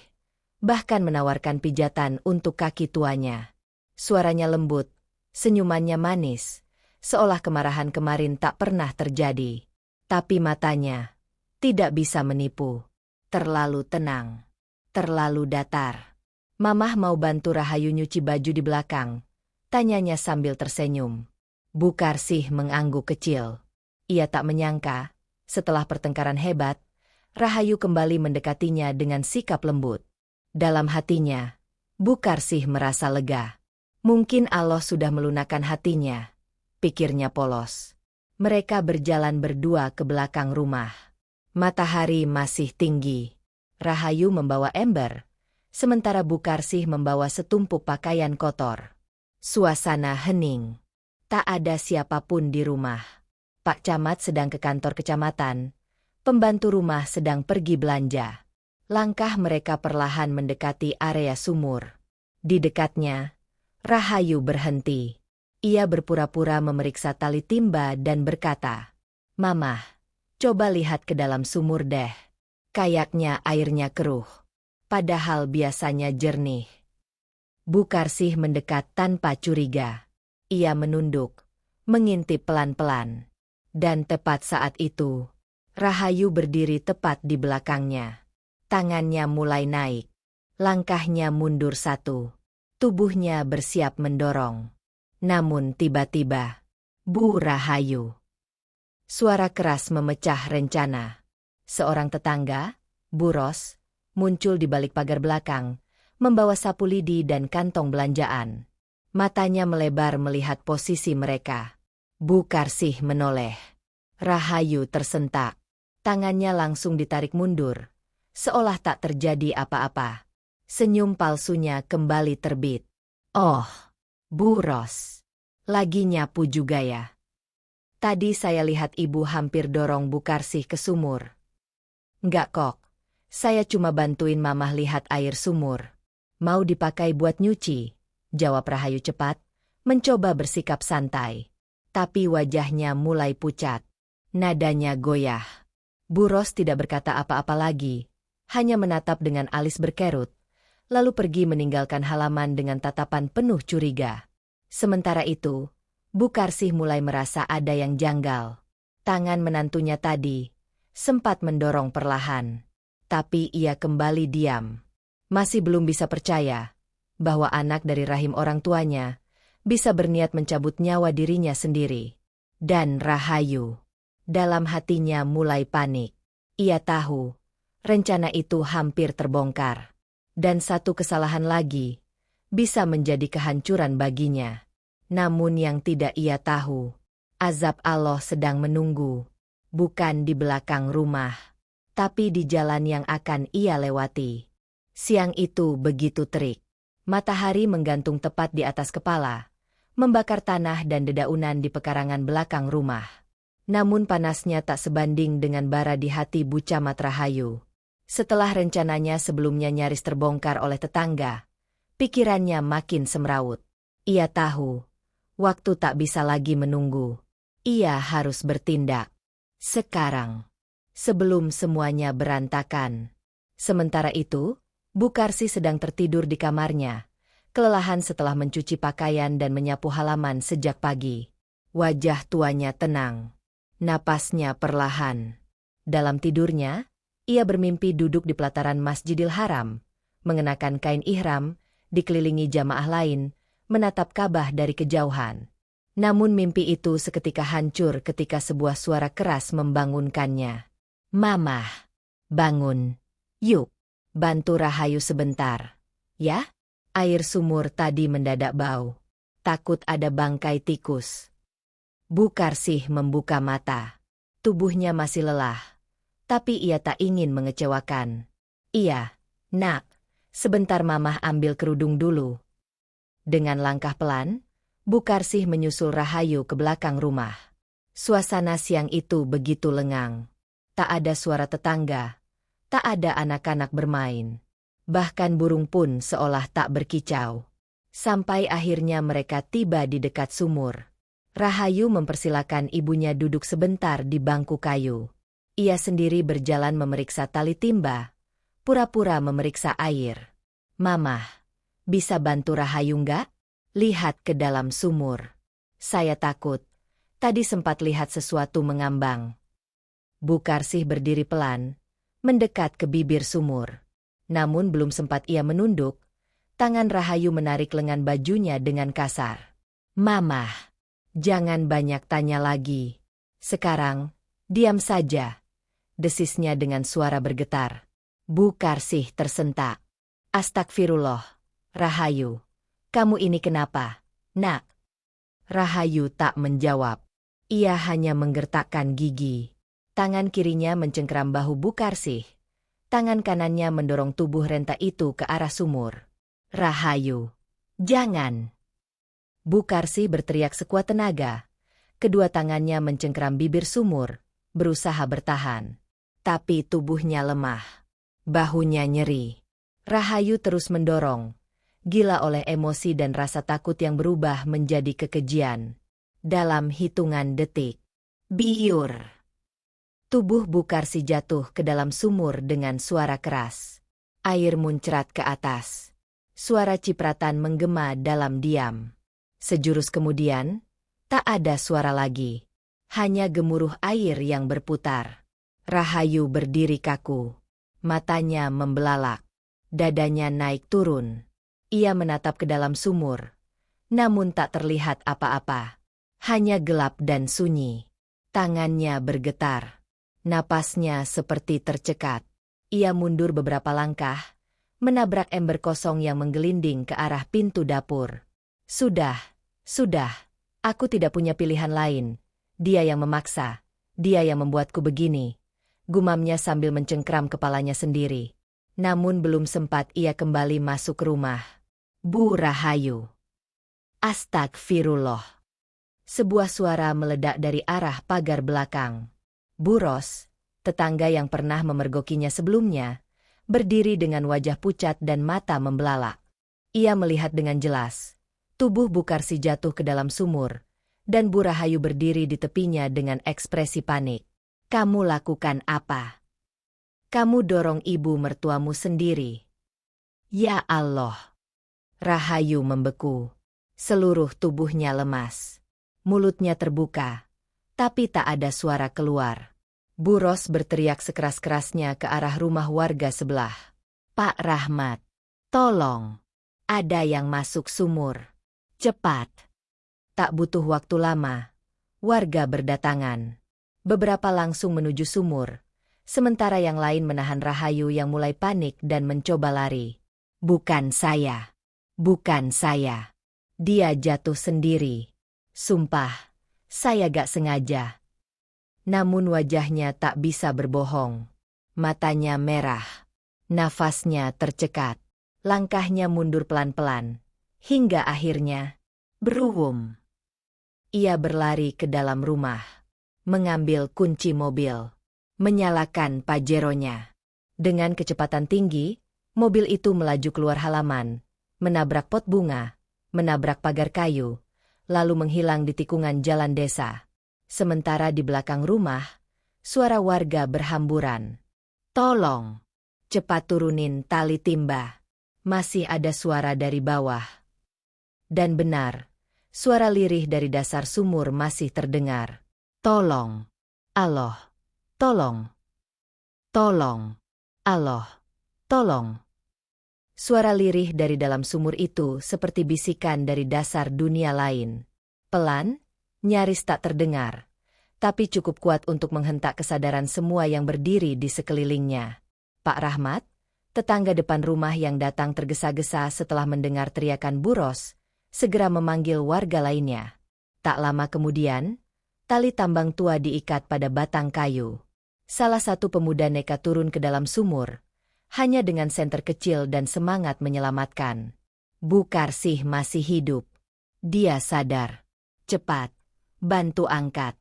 bahkan menawarkan pijatan untuk kaki tuanya. Suaranya lembut, senyumannya manis, seolah kemarahan kemarin tak pernah terjadi. Tapi matanya tidak bisa menipu. Terlalu tenang. Terlalu datar. "Mamah mau bantu Rahayu nyuci baju di belakang?" tanyanya sambil tersenyum. Bu Karsih mengangguk kecil. Ia tak menyangka, setelah pertengkaran hebat, Rahayu kembali mendekatinya dengan sikap lembut. Dalam hatinya, Bu Karsih merasa lega. Mungkin Allah sudah melunakkan hatinya, pikirnya polos. Mereka berjalan berdua ke belakang rumah. Matahari masih tinggi. Rahayu membawa ember, sementara Bu Karsih membawa setumpuk pakaian kotor. Suasana hening. Tak ada siapapun di rumah. Pak Camat sedang ke kantor kecamatan. Pembantu rumah sedang pergi belanja. Langkah mereka perlahan mendekati area sumur. Di dekatnya, Rahayu berhenti. Ia berpura-pura memeriksa tali timba dan berkata, "Mamah, coba lihat ke dalam sumur deh. Kayaknya airnya keruh. Padahal biasanya jernih." Bu Karsih mendekat tanpa curiga. Ia menunduk, mengintip pelan-pelan. Dan tepat saat itu, Rahayu berdiri tepat di belakangnya. Tangannya mulai naik. Langkahnya mundur satu. Tubuhnya bersiap mendorong. Namun tiba-tiba, "Bu Rahayu!" Suara keras memecah rencana. Seorang tetangga, Bu Ros, muncul di balik pagar belakang, membawa sapu lidi dan kantong belanjaan. Matanya melebar melihat posisi mereka. Bu Karsih menoleh. Rahayu tersentak. Tangannya langsung ditarik mundur, seolah tak terjadi apa-apa. Senyum palsunya kembali terbit. "Oh, Bu Ros, lagi nyapu juga ya? Tadi saya lihat ibu hampir dorong Bu Karsih ke sumur." "Enggak kok, Saya cuma bantuin Mamah lihat air sumur. Mau dipakai buat nyuci, jawab Rahayu cepat, mencoba bersikap santai. Tapi wajahnya mulai pucat. Nadanya goyah. Bu Ros tidak berkata apa-apa lagi, hanya menatap dengan alis berkerut, lalu pergi meninggalkan halaman dengan tatapan penuh curiga. Sementara itu, Bu Karsih mulai merasa ada yang janggal. Tangan menantunya tadi sempat mendorong perlahan. Tapi ia kembali diam. Masih belum bisa percaya bahwa anak dari rahim orang tuanya bisa berniat mencabut nyawa dirinya sendiri. Dan Rahayu, dalam hatinya mulai panik. Ia tahu rencana itu hampir terbongkar. Dan satu kesalahan lagi bisa menjadi kehancuran baginya. Namun yang tidak ia tahu, azab Allah sedang menunggu, bukan di belakang rumah, tapi di jalan yang akan ia lewati. Siang itu begitu terik. Matahari menggantung tepat di atas kepala, membakar tanah dan dedaunan di pekarangan belakang rumah. Namun panasnya tak sebanding dengan bara di hati Bu Camat Rahayu. Setelah rencananya sebelumnya nyaris terbongkar oleh tetangga, pikirannya makin semrawut. Ia tahu, waktu tak bisa lagi menunggu. Ia harus bertindak. Sekarang. Sebelum semuanya berantakan. Sementara itu, Bu Karsih sedang tertidur di kamarnya, kelelahan setelah mencuci pakaian dan menyapu halaman sejak pagi. Wajah tuanya tenang. Napasnya perlahan. Dalam tidurnya, ia bermimpi duduk di pelataran Masjidil Haram, mengenakan kain ihram, dikelilingi jamaah lain, menatap Ka'bah dari kejauhan. Namun mimpi itu seketika hancur ketika sebuah suara keras membangunkannya. "Mamah, bangun. Yuk, bantu Rahayu sebentar. Ya?" Air sumur tadi mendadak bau. Takut ada bangkai tikus. Bu Karsih membuka mata. Tubuhnya masih lelah. Tapi ia tak ingin mengecewakan. "Iya, nak. Sebentar Mamah ambil kerudung dulu." Dengan langkah pelan, Bu Karsih menyusul Rahayu ke belakang rumah. Suasana siang itu begitu lengang. Tak ada suara tetangga. Tak ada anak-anak bermain. Bahkan burung pun seolah tak berkicau. Sampai akhirnya mereka tiba di dekat sumur. Rahayu mempersilakan ibunya duduk sebentar di bangku kayu. Ia sendiri berjalan memeriksa tali timba, pura-pura memeriksa air. "Mamah, bisa bantu Rahayu nggak? Lihat ke dalam sumur. Saya takut. Tadi sempat lihat sesuatu mengambang." Bu Karsih berdiri pelan, mendekat ke bibir sumur. Namun belum sempat ia menunduk, tangan Rahayu menarik lengan bajunya dengan kasar. "Mamah, jangan banyak tanya lagi. Sekarang, diam saja," desisnya dengan suara bergetar. Bu Karsih tersentak. "Astagfirullah, Rahayu. Kamu ini kenapa, nak?" Rahayu tak menjawab. Ia hanya menggertakkan gigi. Tangan kirinya mencengkeram bahu Bu Karsih. Tangan kanannya mendorong tubuh renta itu ke arah sumur. "Rahayu, jangan!" Bu Karsih berteriak sekuat tenaga. Kedua tangannya mencengkeram bibir sumur, berusaha bertahan. Tapi tubuhnya lemah. Bahunya nyeri. Rahayu terus mendorong, gila oleh emosi dan rasa takut yang berubah menjadi kekejian. Dalam hitungan detik, biur. Tubuh Bu Karsih jatuh ke dalam sumur dengan suara keras. Air muncrat ke atas. Suara cipratan menggema dalam diam. Sejurus kemudian, tak ada suara lagi. Hanya gemuruh air yang berputar. Rahayu berdiri kaku. Matanya membelalak. Dadanya naik turun. Ia menatap ke dalam sumur. Namun tak terlihat apa-apa. Hanya gelap dan sunyi. Tangannya bergetar. Napasnya seperti tercekat. Ia mundur beberapa langkah, menabrak ember kosong yang menggelinding ke arah pintu dapur. Sudah. Aku tidak punya pilihan lain. Dia yang memaksa. Dia yang membuatku begini," gumamnya sambil mencengkram kepalanya sendiri. Namun belum sempat ia kembali masuk rumah. "Bu Rahayu." "Astagfirullah." Sebuah suara meledak dari arah pagar belakang. Bu Ros, tetangga yang pernah memergokinya sebelumnya, berdiri dengan wajah pucat dan mata membelalak. Ia melihat dengan jelas. Tubuh Bukarsi jatuh ke dalam sumur, dan Bu Rahayu berdiri di tepinya dengan ekspresi panik. "Kamu lakukan apa? Kamu dorong ibu mertuamu sendiri." "Ya Allah!" Rahayu membeku. Seluruh tubuhnya lemas. Mulutnya terbuka, tapi tak ada suara keluar. Bu Ros berteriak sekeras-kerasnya ke arah rumah warga sebelah. "Pak Rahmat, tolong! Ada yang masuk sumur. Cepat!" Tak butuh waktu lama. Warga berdatangan. Beberapa langsung menuju sumur, sementara yang lain menahan Rahayu yang mulai panik dan mencoba lari. "Bukan saya. Bukan saya. Dia jatuh sendiri. Sumpah, saya gak sengaja." Namun wajahnya tak bisa berbohong. Matanya merah. Nafasnya tercekat. Langkahnya mundur pelan-pelan. Hingga akhirnya, beruwum. Ia berlari ke dalam rumah. Mengambil kunci mobil. Menyalakan pajeronya. Dengan kecepatan tinggi, mobil itu melaju keluar halaman. Menabrak pot bunga. Menabrak pagar kayu. Lalu menghilang di tikungan jalan desa. Sementara di belakang rumah, suara warga berhamburan. "Tolong! Cepat turunin tali timba." Masih ada suara dari bawah. Dan benar, suara lirih dari dasar sumur masih terdengar. "Tolong! Allah! Tolong! Tolong! Allah! Tolong!" Suara lirih dari dalam sumur itu seperti bisikan dari dasar dunia lain. Pelan, nyaris tak terdengar, tapi cukup kuat untuk menghentak kesadaran semua yang berdiri di sekelilingnya. Pak Rahmat, tetangga depan rumah yang datang tergesa-gesa setelah mendengar teriakan Bu Ros, segera memanggil warga lainnya. Tak lama kemudian, tali tambang tua diikat pada batang kayu. Salah satu pemuda nekat turun ke dalam sumur, hanya dengan senter kecil dan semangat menyelamatkan. Bukarsih masih hidup. Dia sadar. "Cepat, bantu angkat."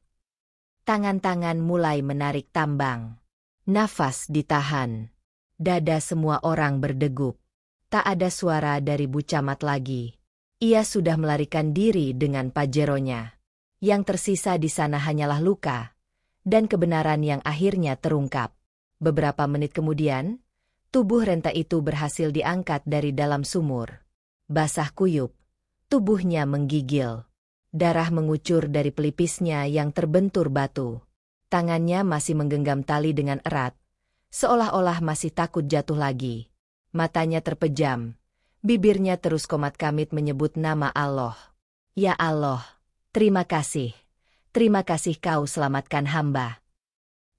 Tangan-tangan mulai menarik tambang. Nafas ditahan. Dada semua orang berdegup. Tak ada suara dari Bu Camat lagi. Ia sudah melarikan diri dengan pajeronya. Yang tersisa di sana hanyalah luka, dan kebenaran yang akhirnya terungkap. Beberapa menit kemudian, tubuh renta itu berhasil diangkat dari dalam sumur. Basah kuyup, tubuhnya menggigil. Darah mengucur dari pelipisnya yang terbentur batu. Tangannya masih menggenggam tali dengan erat, seolah-olah masih takut jatuh lagi. Matanya terpejam. Bibirnya terus komat-kamit menyebut nama Allah. "Ya Allah, terima kasih. Terima kasih kau selamatkan hamba."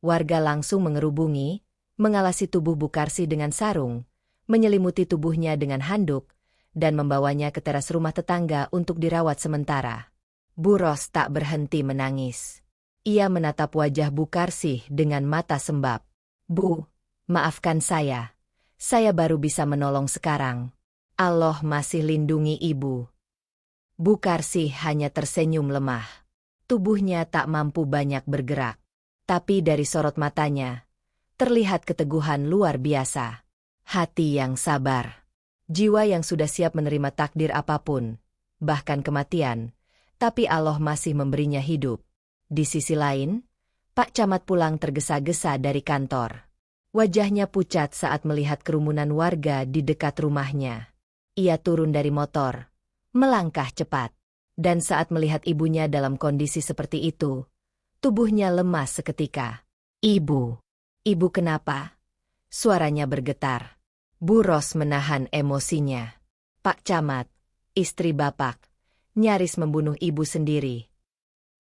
Warga langsung mengerubungi, mengalasi tubuh Bukarsi dengan sarung, menyelimuti tubuhnya dengan handuk, dan membawanya ke teras rumah tetangga untuk dirawat sementara. Bu Ros tak berhenti menangis. Ia menatap wajah Bukarsi dengan mata sembab. "Bu, maafkan saya. Saya baru bisa menolong sekarang. Allah masih lindungi ibu." Bukarsi hanya tersenyum lemah. Tubuhnya tak mampu banyak bergerak. Tapi dari sorot matanya, terlihat keteguhan luar biasa. Hati yang sabar. Jiwa yang sudah siap menerima takdir apapun, bahkan kematian, tapi Allah masih memberinya hidup. Di sisi lain, Pak Camat pulang tergesa-gesa dari kantor. Wajahnya pucat saat melihat kerumunan warga di dekat rumahnya. Ia turun dari motor, melangkah cepat. Dan saat melihat ibunya dalam kondisi seperti itu, tubuhnya lemas seketika. "Ibu, ibu kenapa?" Suaranya bergetar. Bu Ros menahan emosinya. "Pak Camat, istri Bapak, nyaris membunuh ibu sendiri."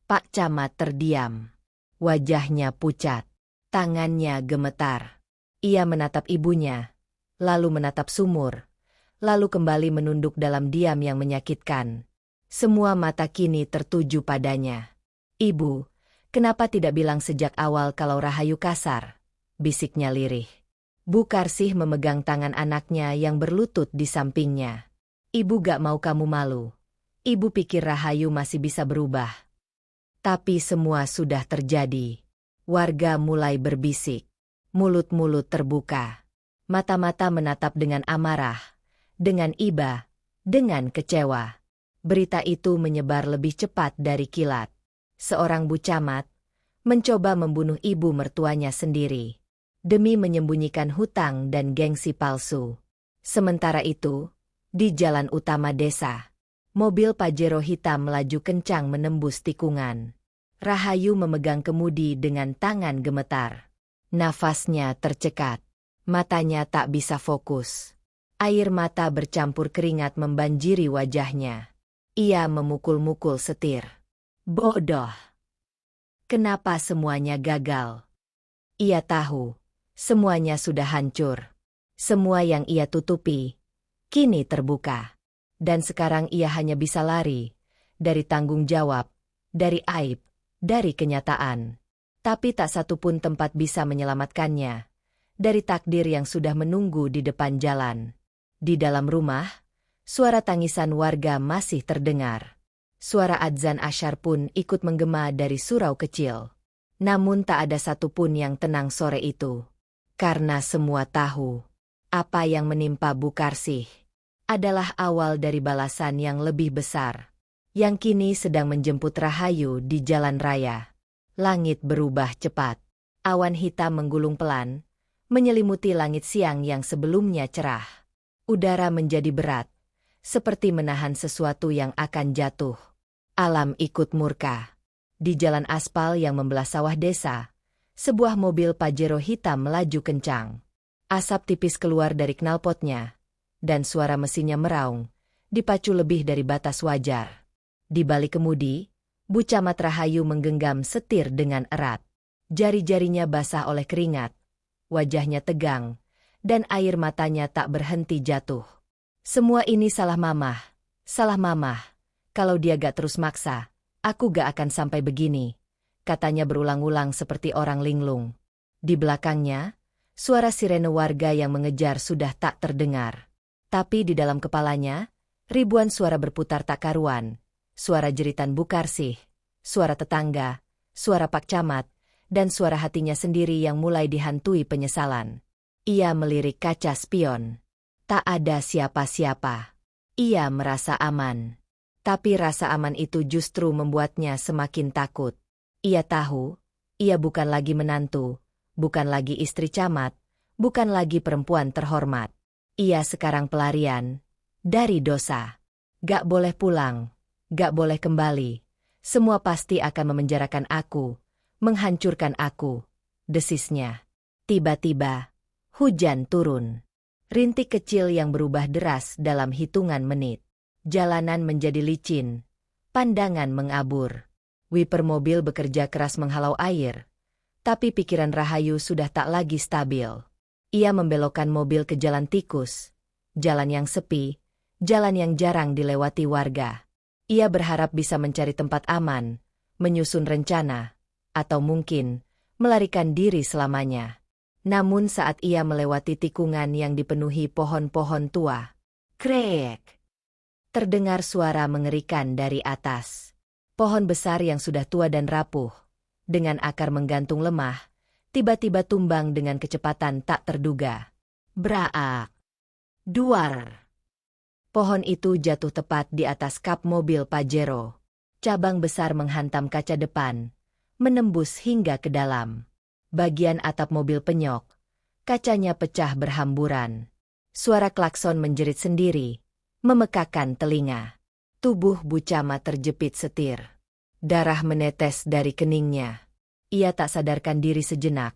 Pak Camat terdiam. Wajahnya pucat. Tangannya gemetar. Ia menatap ibunya, lalu menatap sumur, lalu kembali menunduk dalam diam yang menyakitkan. Semua mata kini tertuju padanya. "Ibu, kenapa tidak bilang sejak awal kalau Rahayu kasar?" bisiknya lirih. Bukarsih memegang tangan anaknya yang berlutut di sampingnya. "Ibu gak mau kamu malu. Ibu pikir Rahayu masih bisa berubah." Tapi semua sudah terjadi. Warga mulai berbisik. Mulut-mulut terbuka. Mata-mata menatap dengan amarah, dengan iba, dengan kecewa. Berita itu menyebar lebih cepat dari kilat. Seorang bucamat mencoba membunuh ibu mertuanya sendiri demi menyembunyikan hutang dan gengsi palsu. Sementara itu, di jalan utama desa, mobil Pajero hitam melaju kencang menembus tikungan. Rahayu memegang kemudi dengan tangan gemetar. Nafasnya tercekat. Matanya tak bisa fokus. Air mata bercampur keringat membanjiri wajahnya. Ia memukul-mukul setir. Bodoh. Kenapa semuanya gagal? Ia tahu, semuanya sudah hancur. Semua yang ia tutupi, kini terbuka. Dan sekarang ia hanya bisa lari, dari tanggung jawab, dari aib, dari kenyataan. Tapi tak satu pun tempat bisa menyelamatkannya. Dari takdir yang sudah menunggu di depan jalan. Di dalam rumah, suara tangisan warga masih terdengar. Suara adzan asyar pun ikut menggema dari surau kecil. Namun tak ada satupun yang tenang sore itu. Karena semua tahu, apa yang menimpa Bukarsih adalah awal dari balasan yang lebih besar. Yang kini sedang menjemput Rahayu di jalan raya. Langit berubah cepat. Awan hitam menggulung pelan, menyelimuti langit siang yang sebelumnya cerah. Udara menjadi berat, seperti menahan sesuatu yang akan jatuh. Alam ikut murka. Di jalan aspal yang membelah sawah desa, sebuah mobil Pajero hitam melaju kencang. Asap tipis keluar dari knalpotnya, dan suara mesinnya meraung, dipacu lebih dari batas wajar. Di balik kemudi, Bucamat Rahayu menggenggam setir dengan erat. Jari-jarinya basah oleh keringat. Wajahnya tegang, dan air matanya tak berhenti jatuh. Semua ini salah mamah, salah mamah. Kalau dia gak terus maksa, aku gak akan sampai begini, katanya berulang-ulang seperti orang linglung. Di belakangnya, suara sirene warga yang mengejar sudah tak terdengar. Tapi di dalam kepalanya, ribuan suara berputar tak karuan. Suara jeritan Bukarsih, suara tetangga, suara Pak Camat, dan suara hatinya sendiri yang mulai dihantui penyesalan. Ia melirik kaca spion. Tak ada siapa-siapa. Ia merasa aman. Tapi rasa aman itu justru membuatnya semakin takut. Ia tahu, ia bukan lagi menantu, bukan lagi istri camat, bukan lagi perempuan terhormat. Ia sekarang pelarian dari dosa. Gak boleh pulang, gak boleh kembali. Semua pasti akan memenjarakan aku, menghancurkan aku, desisnya. Tiba-tiba, hujan turun. Rintik kecil yang berubah deras dalam hitungan menit. Jalanan menjadi licin, pandangan mengabur. Wiper mobil bekerja keras menghalau air. Tapi pikiran Rahayu sudah tak lagi stabil. Ia membelokkan mobil ke jalan tikus. Jalan yang sepi, jalan yang jarang dilewati warga. Ia berharap bisa mencari tempat aman, menyusun rencana, atau mungkin melarikan diri selamanya. Namun saat ia melewati tikungan yang dipenuhi pohon-pohon tua, krek, terdengar suara mengerikan dari atas. Pohon besar yang sudah tua dan rapuh, dengan akar menggantung lemah, tiba-tiba tumbang dengan kecepatan tak terduga. Braak! Duar! Pohon itu jatuh tepat di atas kap mobil Pajero. Cabang besar menghantam kaca depan, menembus hingga ke dalam. Bagian atap mobil penyok, kacanya pecah berhamburan. Suara klakson menjerit sendiri, memekakan telinga. Tubuh Bucamat terjepit setir. Darah menetes dari keningnya. Ia tak sadarkan diri sejenak,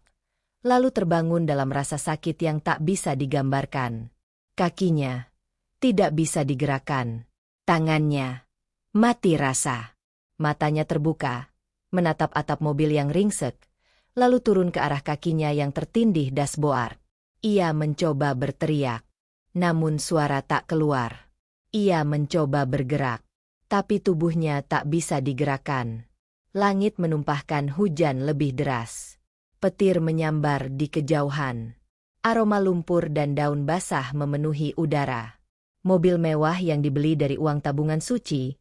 lalu terbangun dalam rasa sakit yang tak bisa digambarkan. Kakinya tidak bisa digerakkan. Tangannya mati rasa. Matanya terbuka, menatap atap mobil yang ringsek, lalu turun ke arah kakinya yang tertindih dashboard. Ia mencoba berteriak, namun suara tak keluar. Ia mencoba bergerak, tapi tubuhnya tak bisa digerakkan. Langit menumpahkan hujan lebih deras. Petir menyambar di kejauhan. Aroma lumpur dan daun basah memenuhi udara. Mobil mewah yang dibeli dari uang tabungan suci,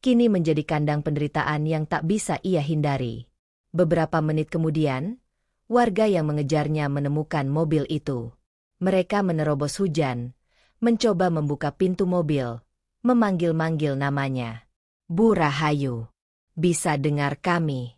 kini menjadi kandang penderitaan yang tak bisa ia hindari. Beberapa menit kemudian, warga yang mengejarnya menemukan mobil itu. Mereka menerobos hujan, mencoba membuka pintu mobil, memanggil-manggil namanya. Bu Rahayu, bisa dengar kami?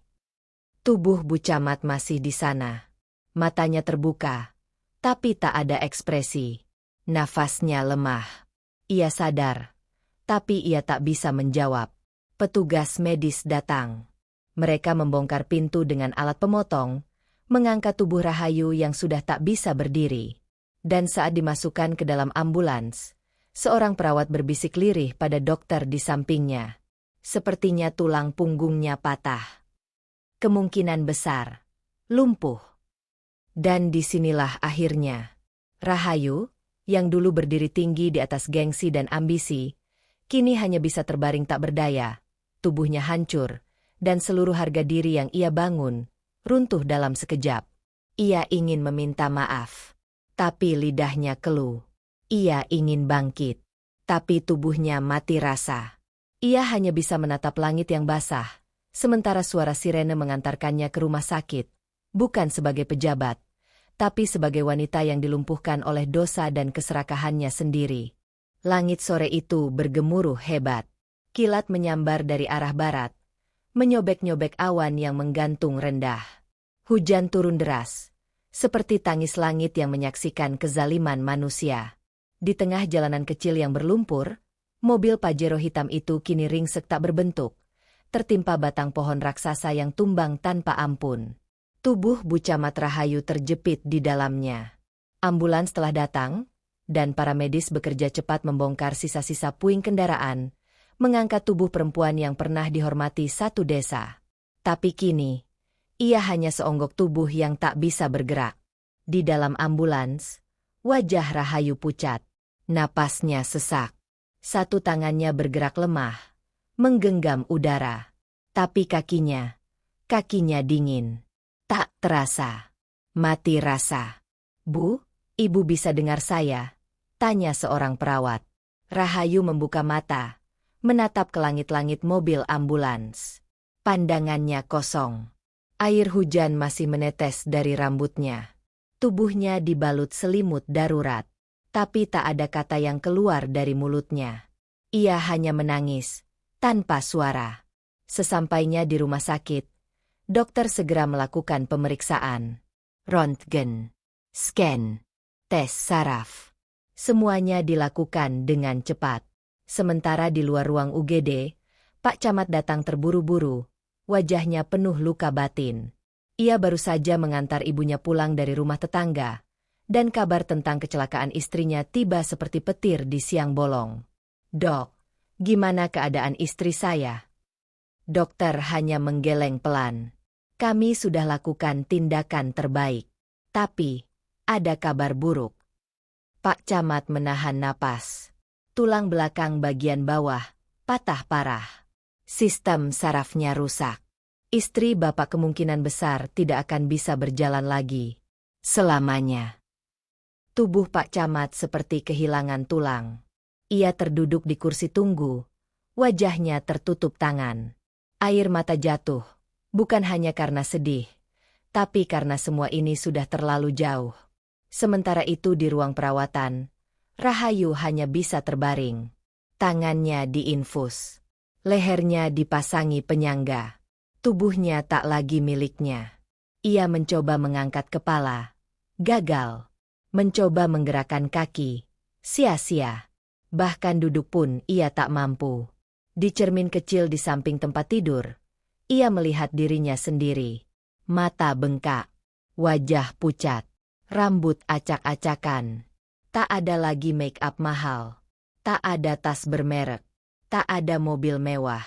Tubuh Bu Camat masih di sana. Matanya terbuka, tapi tak ada ekspresi. Nafasnya lemah. Ia sadar, tapi ia tak bisa menjawab. Petugas medis datang. Mereka membongkar pintu dengan alat pemotong, mengangkat tubuh Rahayu yang sudah tak bisa berdiri. Dan saat dimasukkan ke dalam ambulans, seorang perawat berbisik lirih pada dokter di sampingnya. Sepertinya tulang punggungnya patah. Kemungkinan besar lumpuh. Dan disinilah akhirnya. Rahayu, yang dulu berdiri tinggi di atas gengsi dan ambisi, kini hanya bisa terbaring tak berdaya. Tubuhnya hancur, dan seluruh harga diri yang ia bangun runtuh dalam sekejap. Ia ingin meminta maaf, tapi lidahnya keluh. Ia ingin bangkit, tapi tubuhnya mati rasa. Ia hanya bisa menatap langit yang basah, sementara suara sirene mengantarkannya ke rumah sakit, bukan sebagai pejabat, tapi sebagai wanita yang dilumpuhkan oleh dosa dan keserakahannya sendiri. Langit sore itu bergemuruh hebat. Kilat menyambar dari arah barat, menyobek-nyobek awan yang menggantung rendah. Hujan turun deras, seperti tangis langit yang menyaksikan kezaliman manusia. Di tengah jalanan kecil yang berlumpur, mobil Pajero hitam itu kini ringsek tak berbentuk, tertimpa batang pohon raksasa yang tumbang tanpa ampun. Tubuh Bu Camat Rahayu terjepit di dalamnya. Ambulans telah datang, dan para medis bekerja cepat membongkar sisa-sisa puing kendaraan, mengangkat tubuh perempuan yang pernah dihormati satu desa. Tapi kini, ia hanya seonggok tubuh yang tak bisa bergerak. Di dalam ambulans, wajah Rahayu pucat, napasnya sesak. Satu tangannya bergerak lemah, menggenggam udara. Tapi kakinya dingin. Tak terasa. Mati rasa. Bu, ibu bisa dengar saya? Tanya seorang perawat. Rahayu membuka mata, menatap ke langit-langit mobil ambulans. Pandangannya kosong. Air hujan masih menetes dari rambutnya. Tubuhnya dibalut selimut darurat. Tapi tak ada kata yang keluar dari mulutnya. Ia hanya menangis, tanpa suara. Sesampainya di rumah sakit, dokter segera melakukan pemeriksaan. Röntgen, scan, tes saraf. Semuanya dilakukan dengan cepat. Sementara di luar ruang UGD, Pak Camat datang terburu-buru, wajahnya penuh luka batin. Ia baru saja mengantar ibunya pulang dari rumah tetangga, dan kabar tentang kecelakaan istrinya tiba seperti petir di siang bolong. Dok, gimana keadaan istri saya? Dokter hanya menggeleng pelan. Kami sudah lakukan tindakan terbaik. Tapi, ada kabar buruk. Pak Camat menahan napas. Tulang belakang bagian bawah patah parah. Sistem sarafnya rusak. Istri Bapak kemungkinan besar tidak akan bisa berjalan lagi selamanya. Tubuh Pak Camat seperti kehilangan tulang. Ia terduduk di kursi tunggu, wajahnya tertutup tangan. Air mata jatuh, bukan hanya karena sedih, tapi karena semua ini sudah terlalu jauh. Sementara itu di ruang perawatan, Rahayu hanya bisa terbaring. Tangannya diinfus, lehernya dipasangi penyangga. Tubuhnya tak lagi miliknya. Ia mencoba mengangkat kepala, gagal. Mencoba menggerakkan kaki, sia-sia. Bahkan duduk pun ia tak mampu. Di cermin kecil di samping tempat tidur, ia melihat dirinya sendiri. Mata bengkak, wajah pucat, rambut acak-acakan. Tak ada lagi make up mahal. Tak ada tas bermerek. Tak ada mobil mewah.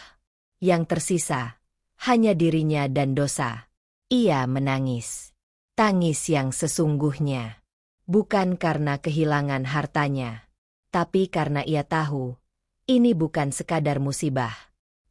Yang tersisa, hanya dirinya dan dosa. Ia menangis. Tangis yang sesungguhnya. Bukan karena kehilangan hartanya, tapi karena ia tahu, ini bukan sekadar musibah.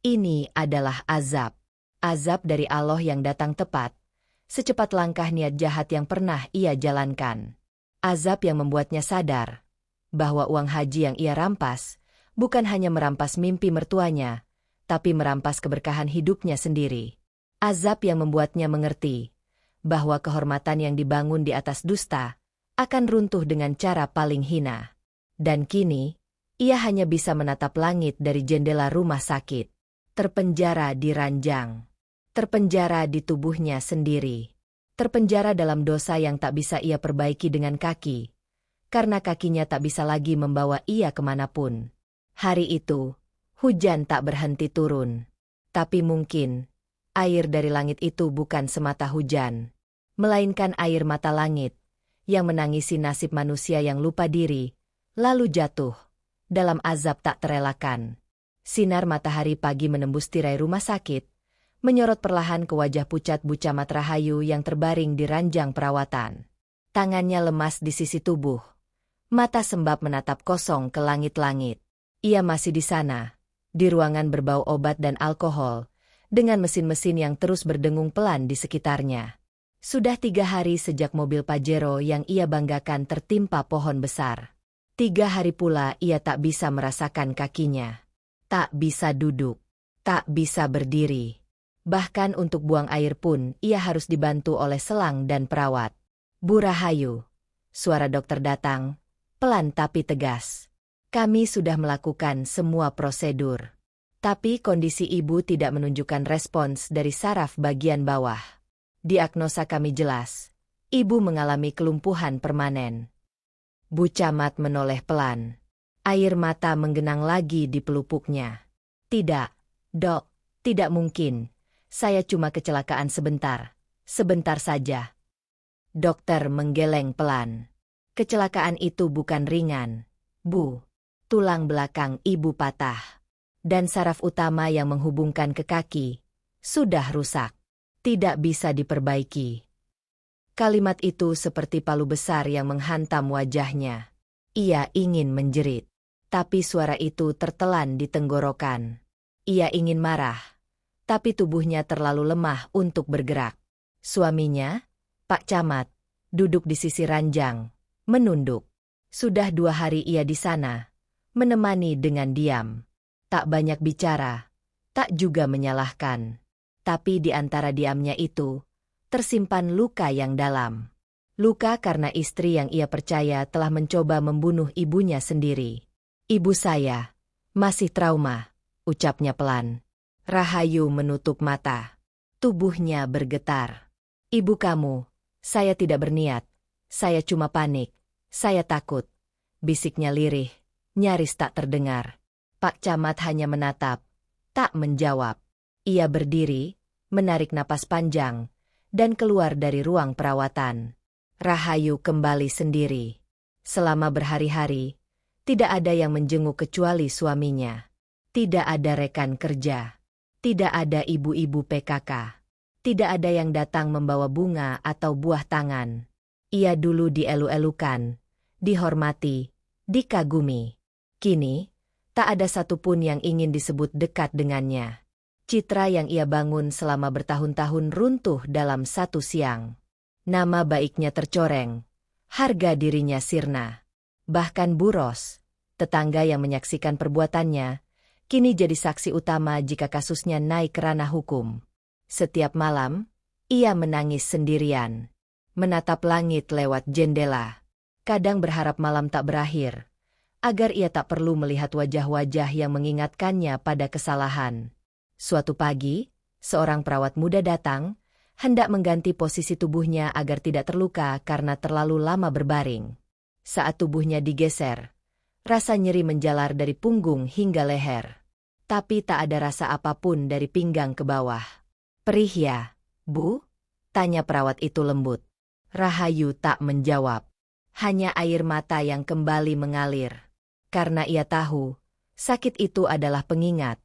Ini adalah azab. Azab dari Allah yang datang tepat, secepat langkah niat jahat yang pernah ia jalankan. Azab yang membuatnya sadar, bahwa uang haji yang ia rampas, bukan hanya merampas mimpi mertuanya, tapi merampas keberkahan hidupnya sendiri. Azab yang membuatnya mengerti, bahwa kehormatan yang dibangun di atas dusta, akan runtuh dengan cara paling hina. Dan kini, ia hanya bisa menatap langit dari jendela rumah sakit. Terpenjara di ranjang. Terpenjara di tubuhnya sendiri. Terpenjara dalam dosa yang tak bisa ia perbaiki dengan kaki. Karena kakinya tak bisa lagi membawa ia kemanapun. Hari itu, hujan tak berhenti turun. Tapi mungkin, air dari langit itu bukan semata hujan. Melainkan air mata langit, yang menangisi nasib manusia yang lupa diri, lalu jatuh, dalam azab tak terelakkan. Sinar matahari pagi menembus tirai rumah sakit, menyorot perlahan ke wajah pucat Bu Camat Rahayu yang terbaring di ranjang perawatan. Tangannya lemas di sisi tubuh. Mata sembab menatap kosong ke langit-langit. Ia masih di sana, di ruangan berbau obat dan alkohol, dengan mesin-mesin yang terus berdengung pelan di sekitarnya. Sudah 3 hari sejak mobil Pajero yang ia banggakan tertimpa pohon besar. 3 hari pula ia tak bisa merasakan kakinya. Tak bisa duduk, tak bisa berdiri. Bahkan untuk buang air pun ia harus dibantu oleh selang dan perawat. Bu Rahayu, suara dokter datang, pelan tapi tegas. Kami sudah melakukan semua prosedur. Tapi kondisi ibu tidak menunjukkan respons dari saraf bagian bawah. Diagnosa kami jelas. Ibu mengalami kelumpuhan permanen. Bu Camat menoleh pelan. Air mata menggenang lagi di pelupuknya. Tidak, Dok, tidak mungkin. Saya cuma kecelakaan sebentar. Sebentar saja. Dokter menggeleng pelan. Kecelakaan itu bukan ringan, Bu. Tulang belakang ibu patah. Dan saraf utama yang menghubungkan ke kaki sudah rusak. Tidak bisa diperbaiki. Kalimat itu seperti palu besar yang menghantam wajahnya. Ia ingin menjerit. Tapi suara itu tertelan di tenggorokan. Ia ingin marah. Tapi tubuhnya terlalu lemah untuk bergerak. Suaminya, Pak Camat, duduk di sisi ranjang, menunduk. Sudah 2 hari ia di sana, menemani dengan diam. Tak banyak bicara, tak juga menyalahkan. Tapi di antara diamnya itu, tersimpan luka yang dalam. Luka karena istri yang ia percaya telah mencoba membunuh ibunya sendiri. Ibu saya masih trauma, ucapnya pelan. Rahayu menutup mata. Tubuhnya bergetar. Ibu kamu, saya tidak berniat. Saya cuma panik. Saya takut. Bisiknya lirih, nyaris tak terdengar. Pak Camat hanya menatap, tak menjawab. Ia berdiri, menarik napas panjang, dan keluar dari ruang perawatan. Rahayu kembali sendiri. Selama berhari-hari, tidak ada yang menjenguk kecuali suaminya. Tidak ada rekan kerja. Tidak ada ibu-ibu PKK. Tidak ada yang datang membawa bunga atau buah tangan. Ia dulu dielu-elukan, dihormati, dikagumi. Kini, tak ada satupun yang ingin disebut dekat dengannya. Citra yang ia bangun selama bertahun-tahun runtuh dalam satu siang. Nama baiknya tercoreng, harga dirinya sirna. Bahkan Bu Ros, tetangga yang menyaksikan perbuatannya, kini jadi saksi utama jika kasusnya naik ke ranah hukum. Setiap malam, ia menangis sendirian. Menatap langit lewat jendela. Kadang berharap malam tak berakhir, agar ia tak perlu melihat wajah-wajah yang mengingatkannya pada kesalahan. Suatu pagi, seorang perawat muda datang, hendak mengganti posisi tubuhnya agar tidak terluka karena terlalu lama berbaring. Saat tubuhnya digeser, rasa nyeri menjalar dari punggung hingga leher. Tapi tak ada rasa apapun dari pinggang ke bawah. "Perih ya, Bu?" tanya perawat itu lembut. Rahayu tak menjawab. Hanya air mata yang kembali mengalir. Karena ia tahu, sakit itu adalah pengingat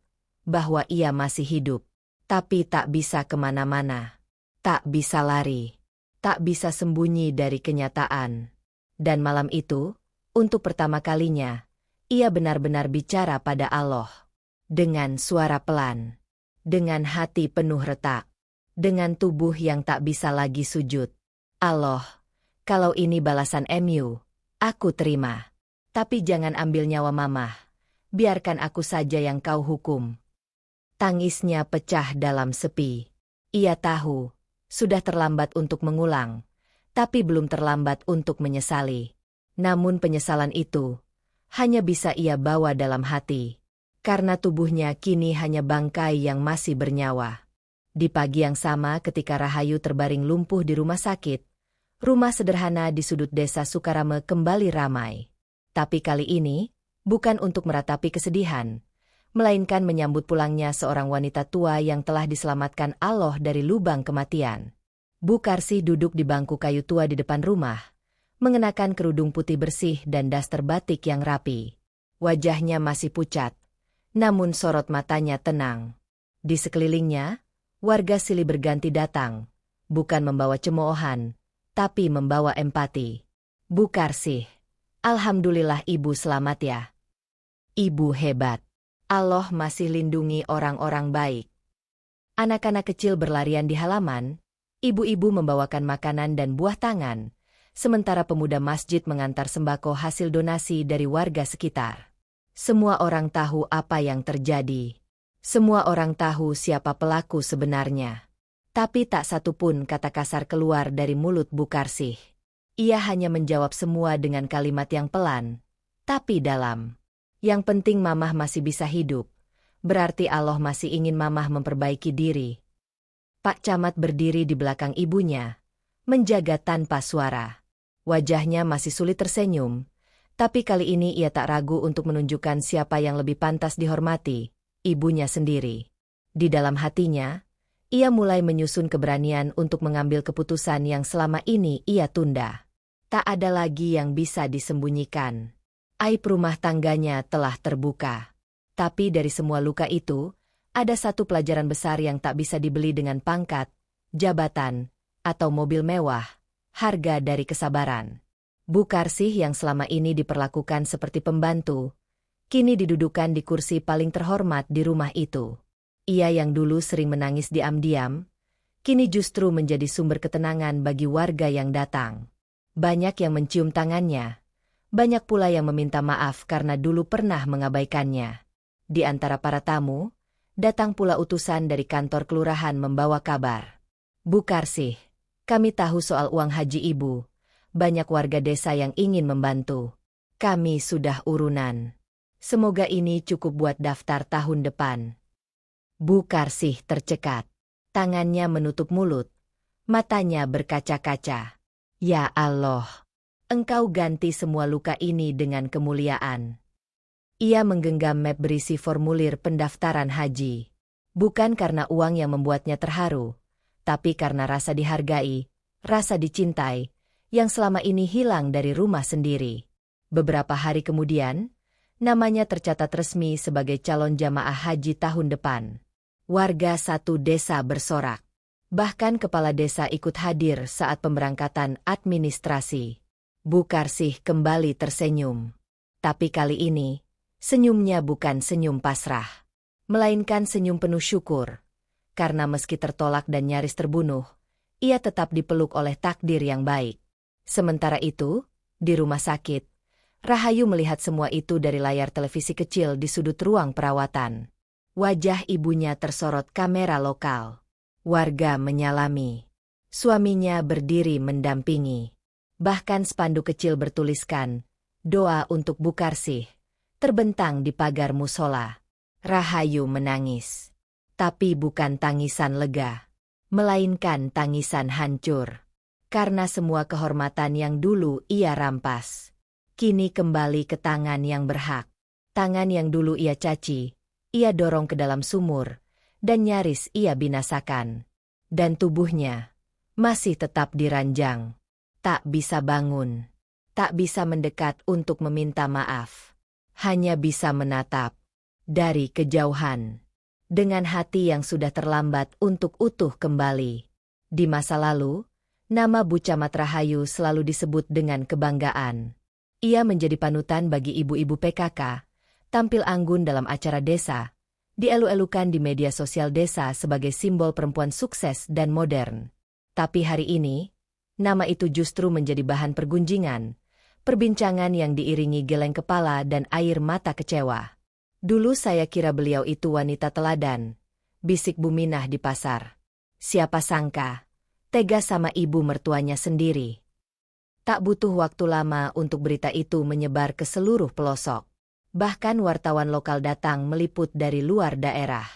bahwa ia masih hidup. Tapi tak bisa kemana-mana. Tak bisa lari. Tak bisa sembunyi dari kenyataan. Dan malam itu, untuk pertama kalinya, ia benar-benar bicara pada Allah. Dengan suara pelan. Dengan hati penuh retak. Dengan tubuh yang tak bisa lagi sujud. Allah, kalau ini balasan MU, aku terima. Tapi jangan ambil nyawa Mamah. Biarkan aku saja yang kau hukum. Tangisnya pecah dalam sepi. Ia tahu, sudah terlambat untuk mengulang. Tapi belum terlambat untuk menyesali. Namun penyesalan itu hanya bisa ia bawa dalam hati. Karena tubuhnya kini hanya bangkai yang masih bernyawa. Di pagi yang sama ketika Rahayu terbaring lumpuh di rumah sakit, rumah sederhana di sudut desa Sukarame kembali ramai. Tapi kali ini, bukan untuk meratapi kesedihan, melainkan menyambut pulangnya seorang wanita tua yang telah diselamatkan Allah dari lubang kematian. Bu Karsih duduk di bangku kayu tua di depan rumah, mengenakan kerudung putih bersih dan daster batik yang rapi. Wajahnya masih pucat, namun sorot matanya tenang. Di sekelilingnya, warga silih berganti datang, bukan membawa cemoohan, tapi membawa empati. Bu Karsih, alhamdulillah ibu selamat ya. Ibu hebat. Allah masih lindungi orang-orang baik. Anak-anak kecil berlarian di halaman, ibu-ibu membawakan makanan dan buah tangan, sementara pemuda masjid mengantar sembako hasil donasi dari warga sekitar. Semua orang tahu apa yang terjadi. Semua orang tahu siapa pelaku sebenarnya. Tapi tak satu pun kata kasar keluar dari mulut Bu Karsih. Ia hanya menjawab semua dengan kalimat yang pelan, tapi dalam. Yang penting Mamah masih bisa hidup. Berarti Allah masih ingin Mamah memperbaiki diri. Pak Camat berdiri di belakang ibunya, menjaga tanpa suara. Wajahnya masih sulit tersenyum, tapi kali ini ia tak ragu untuk menunjukkan siapa yang lebih pantas dihormati, ibunya sendiri. Di dalam hatinya, ia mulai menyusun keberanian untuk mengambil keputusan yang selama ini ia tunda. Tak ada lagi yang bisa disembunyikan. Aib rumah tangganya telah terbuka. Tapi dari semua luka itu, ada satu pelajaran besar yang tak bisa dibeli dengan pangkat, jabatan, atau mobil mewah, harga dari kesabaran. Bu Karsih yang selama ini diperlakukan seperti pembantu, kini didudukan di kursi paling terhormat di rumah itu. Ia yang dulu sering menangis diam-diam, kini justru menjadi sumber ketenangan bagi warga yang datang. Banyak yang mencium tangannya, banyak pula yang meminta maaf karena dulu pernah mengabaikannya. Di antara para tamu, datang pula utusan dari kantor kelurahan membawa kabar. Bu Karsih, kami tahu soal uang haji ibu. Banyak warga desa yang ingin membantu. Kami sudah urunan. Semoga ini cukup buat daftar tahun depan. Bu Karsih tercekat. Tangannya menutup mulut. Matanya berkaca-kaca. Ya Allah, Engkau ganti semua luka ini dengan kemuliaan. Ia menggenggam map berisi formulir pendaftaran haji. Bukan karena uang yang membuatnya terharu, tapi karena rasa dihargai, rasa dicintai, yang selama ini hilang dari rumah sendiri. Beberapa hari kemudian, namanya tercatat resmi sebagai calon jamaah haji tahun depan. Warga satu desa bersorak. Bahkan kepala desa ikut hadir saat pemberangkatan administrasi. Bu Karsih kembali tersenyum. Tapi kali ini, senyumnya bukan senyum pasrah, melainkan senyum penuh syukur. Karena meski tertolak dan nyaris terbunuh, ia tetap dipeluk oleh takdir yang baik. Sementara itu, di rumah sakit, Rahayu melihat semua itu dari layar televisi kecil di sudut ruang perawatan. Wajah ibunya tersorot kamera lokal. Warga menyalami. Suaminya berdiri mendampingi. Bahkan spanduk kecil bertuliskan, "Doa untuk Bu Karsih," terbentang di pagar musola. Rahayu menangis. Tapi bukan tangisan lega, melainkan tangisan hancur. Karena semua kehormatan yang dulu ia rampas, kini kembali ke tangan yang berhak. Tangan yang dulu ia caci, ia dorong ke dalam sumur, dan nyaris ia binasakan. Dan tubuhnya masih tetap diranjang. Tak bisa bangun, tak bisa mendekat untuk meminta maaf. Hanya bisa menatap dari kejauhan, dengan hati yang sudah terlambat untuk utuh kembali. Di masa lalu, nama Bu Camat Rahayu selalu disebut dengan kebanggaan. Ia menjadi panutan bagi ibu-ibu PKK, tampil anggun dalam acara desa, dielu-elukan di media sosial desa sebagai simbol perempuan sukses dan modern. Tapi hari ini, nama itu justru menjadi bahan pergunjingan, perbincangan yang diiringi geleng kepala dan air mata kecewa. Dulu saya kira beliau itu wanita teladan, bisik Bu Minah di pasar. Siapa sangka, tega sama ibu mertuanya sendiri. Tak butuh waktu lama untuk berita itu menyebar ke seluruh pelosok. Bahkan wartawan lokal datang meliput dari luar daerah.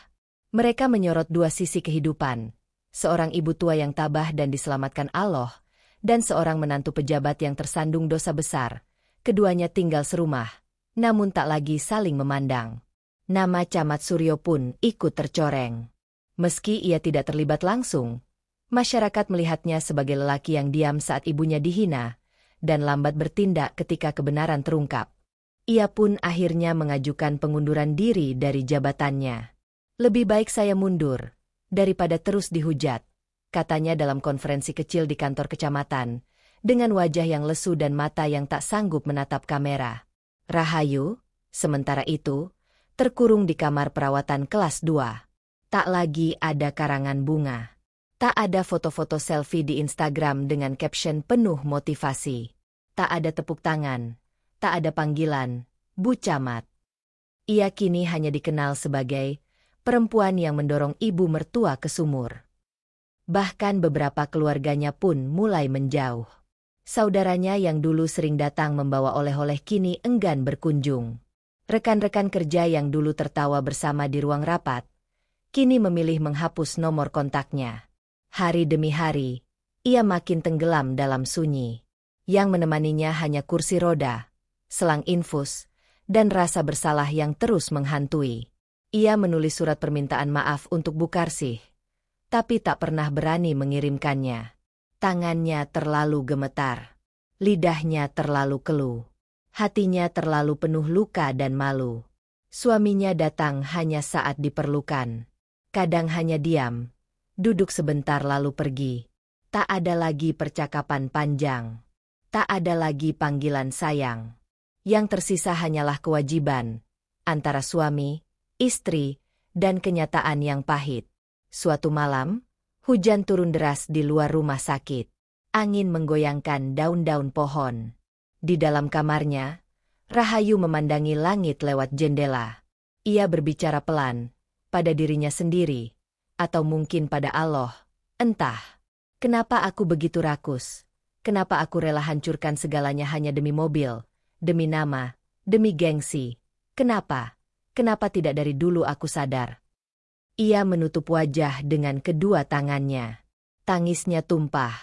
Mereka menyorot dua sisi kehidupan. Seorang ibu tua yang tabah dan diselamatkan Allah, dan seorang menantu pejabat yang tersandung dosa besar. Keduanya tinggal serumah, namun tak lagi saling memandang. Nama Camat Suryo pun ikut tercoreng. Meski ia tidak terlibat langsung, masyarakat melihatnya sebagai lelaki yang diam saat ibunya dihina, dan lambat bertindak ketika kebenaran terungkap. Ia pun akhirnya mengajukan pengunduran diri dari jabatannya. Lebih baik saya mundur, daripada terus dihujat, katanya dalam konferensi kecil di kantor kecamatan, dengan wajah yang lesu dan mata yang tak sanggup menatap kamera. Rahayu, sementara itu, terkurung di kamar perawatan kelas 2. Tak lagi ada karangan bunga. Tak ada foto-foto selfie di Instagram dengan caption penuh motivasi. Tak ada tepuk tangan. Tak ada panggilan, Bu Camat. Ia kini hanya dikenal sebagai perempuan yang mendorong ibu mertua ke sumur. Bahkan beberapa keluarganya pun mulai menjauh. Saudaranya yang dulu sering datang membawa oleh-oleh kini enggan berkunjung. Rekan-rekan kerja yang dulu tertawa bersama di ruang rapat, kini memilih menghapus nomor kontaknya. Hari demi hari, ia makin tenggelam dalam sunyi. Yang menemaninya hanya kursi roda, selang infus, dan rasa bersalah yang terus menghantui. Ia menulis surat permintaan maaf untuk Bu Karsih, tapi tak pernah berani mengirimkannya. Tangannya terlalu gemetar, lidahnya terlalu keluh, hatinya terlalu penuh luka dan malu. Suaminya datang hanya saat diperlukan. Kadang hanya diam, duduk sebentar lalu pergi. Tak ada lagi percakapan panjang. Tak ada lagi panggilan sayang. Yang tersisa hanyalah kewajiban antara suami, istri, dan kenyataan yang pahit. Suatu malam, hujan turun deras di luar rumah sakit. Angin menggoyangkan daun-daun pohon. Di dalam kamarnya, Rahayu memandangi langit lewat jendela. Ia berbicara pelan, pada dirinya sendiri, atau mungkin pada Allah. Entah, kenapa aku begitu rakus? Kenapa aku rela hancurkan segalanya hanya demi mobil, demi nama, demi gengsi? Kenapa? Kenapa tidak dari dulu aku sadar? Ia menutup wajah dengan kedua tangannya. Tangisnya tumpah,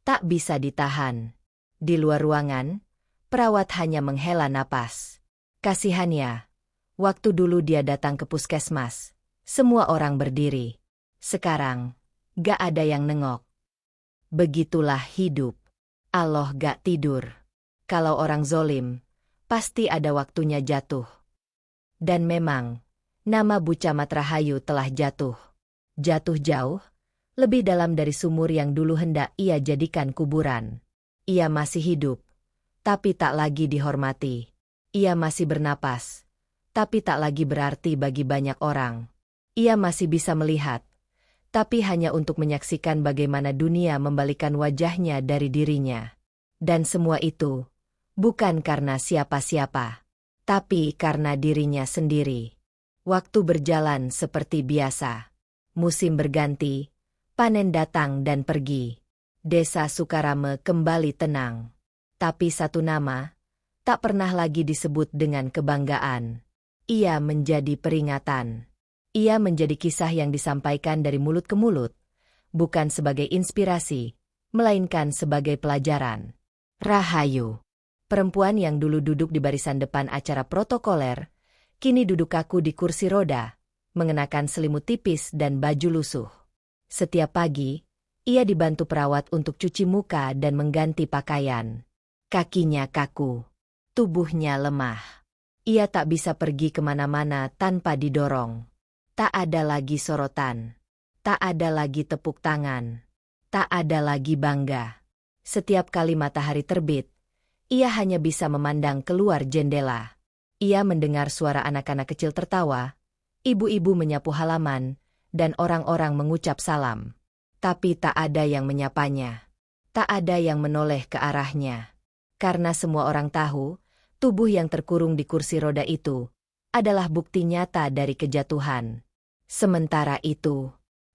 tak bisa ditahan. Di luar ruangan, perawat hanya menghela napas. Kasihannya, waktu dulu dia datang ke puskesmas, semua orang berdiri. Sekarang, gak ada yang nengok. Begitulah hidup. Allah gak tidur. Kalau orang zolim, pasti ada waktunya jatuh. Dan memang, nama Bu Camat Rahayu telah jatuh. Jatuh jauh, lebih dalam dari sumur yang dulu hendak ia jadikan kuburan. Ia masih hidup, tapi tak lagi dihormati. Ia masih bernapas, tapi tak lagi berarti bagi banyak orang. Ia masih bisa melihat, tapi hanya untuk menyaksikan bagaimana dunia membalikan wajahnya dari dirinya. Dan semua itu, bukan karena siapa-siapa, tapi karena dirinya sendiri. Waktu berjalan seperti biasa. Musim berganti, panen datang dan pergi. Desa Sukarame kembali tenang. Tapi satu nama, tak pernah lagi disebut dengan kebanggaan. Ia menjadi peringatan. Ia menjadi kisah yang disampaikan dari mulut ke mulut, bukan sebagai inspirasi, melainkan sebagai pelajaran. Rahayu, perempuan yang dulu duduk di barisan depan acara protokoler, kini duduk kaku di kursi roda, mengenakan selimut tipis dan baju lusuh. Setiap pagi, ia dibantu perawat untuk cuci muka dan mengganti pakaian. Kakinya kaku, tubuhnya lemah. Ia tak bisa pergi kemana-mana tanpa didorong. Tak ada lagi sorotan. Tak ada lagi tepuk tangan. Tak ada lagi bangga. Setiap kali matahari terbit, ia hanya bisa memandang keluar jendela. Ia mendengar suara anak-anak kecil tertawa, ibu-ibu menyapu halaman, dan orang-orang mengucap salam. Tapi tak ada yang menyapanya. Tak ada yang menoleh ke arahnya. Karena semua orang tahu, tubuh yang terkurung di kursi roda itu adalah bukti nyata dari kejatuhan. Sementara itu,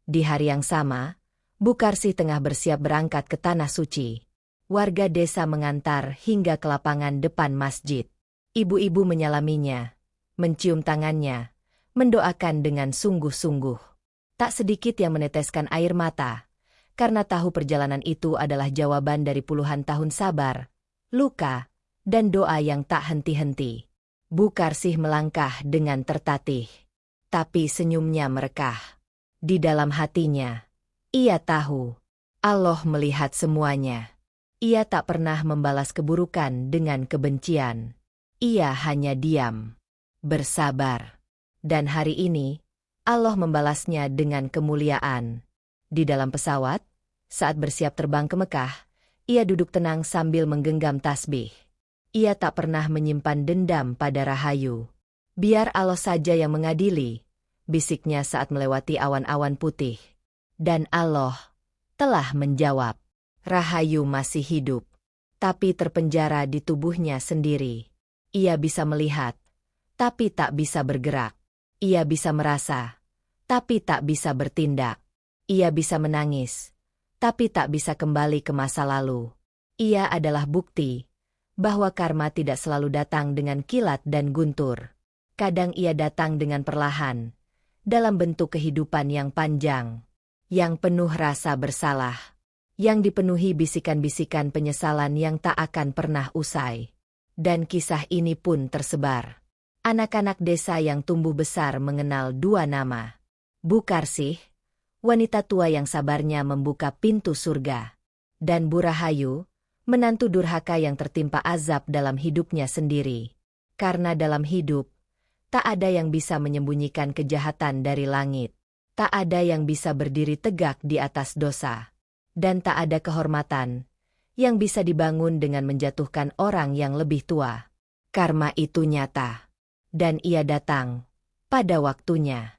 di hari yang sama, Bu Karsih tengah bersiap berangkat ke Tanah Suci. Warga desa mengantar hingga ke lapangan depan masjid. Ibu-ibu menyalaminya, mencium tangannya, mendoakan dengan sungguh-sungguh. Tak sedikit yang meneteskan air mata, karena tahu perjalanan itu adalah jawaban dari puluhan tahun sabar, luka, dan doa yang tak henti-henti. Bu Karsih melangkah dengan tertatih, tapi senyumnya merekah. Di dalam hatinya, ia tahu Allah melihat semuanya. Ia tak pernah membalas keburukan dengan kebencian. Ia hanya diam, bersabar. Dan hari ini, Allah membalasnya dengan kemuliaan. Di dalam pesawat, saat bersiap terbang ke Mekah, ia duduk tenang sambil menggenggam tasbih. Ia tak pernah menyimpan dendam pada Rahayu. Biar Allah saja yang mengadili, bisiknya saat melewati awan-awan putih. Dan Allah telah menjawab. Rahayu masih hidup, tapi terpenjara di tubuhnya sendiri. Ia bisa melihat, tapi tak bisa bergerak. Ia bisa merasa, tapi tak bisa bertindak. Ia bisa menangis, tapi tak bisa kembali ke masa lalu. Ia adalah bukti bahwa karma tidak selalu datang dengan kilat dan guntur. Kadang ia datang dengan perlahan, dalam bentuk kehidupan yang panjang, yang penuh rasa bersalah, yang dipenuhi bisikan-bisikan penyesalan yang tak akan pernah usai. Dan kisah ini pun tersebar. Anak-anak desa yang tumbuh besar mengenal dua nama. Bu Karsih, wanita tua yang sabarnya membuka pintu surga. Dan Bu Rahayu, menantu durhaka yang tertimpa azab dalam hidupnya sendiri. Karena dalam hidup, tak ada yang bisa menyembunyikan kejahatan dari langit. Tak ada yang bisa berdiri tegak di atas dosa. Dan tak ada kehormatan yang bisa dibangun dengan menjatuhkan orang yang lebih tua. Karma itu nyata, dan ia datang pada waktunya.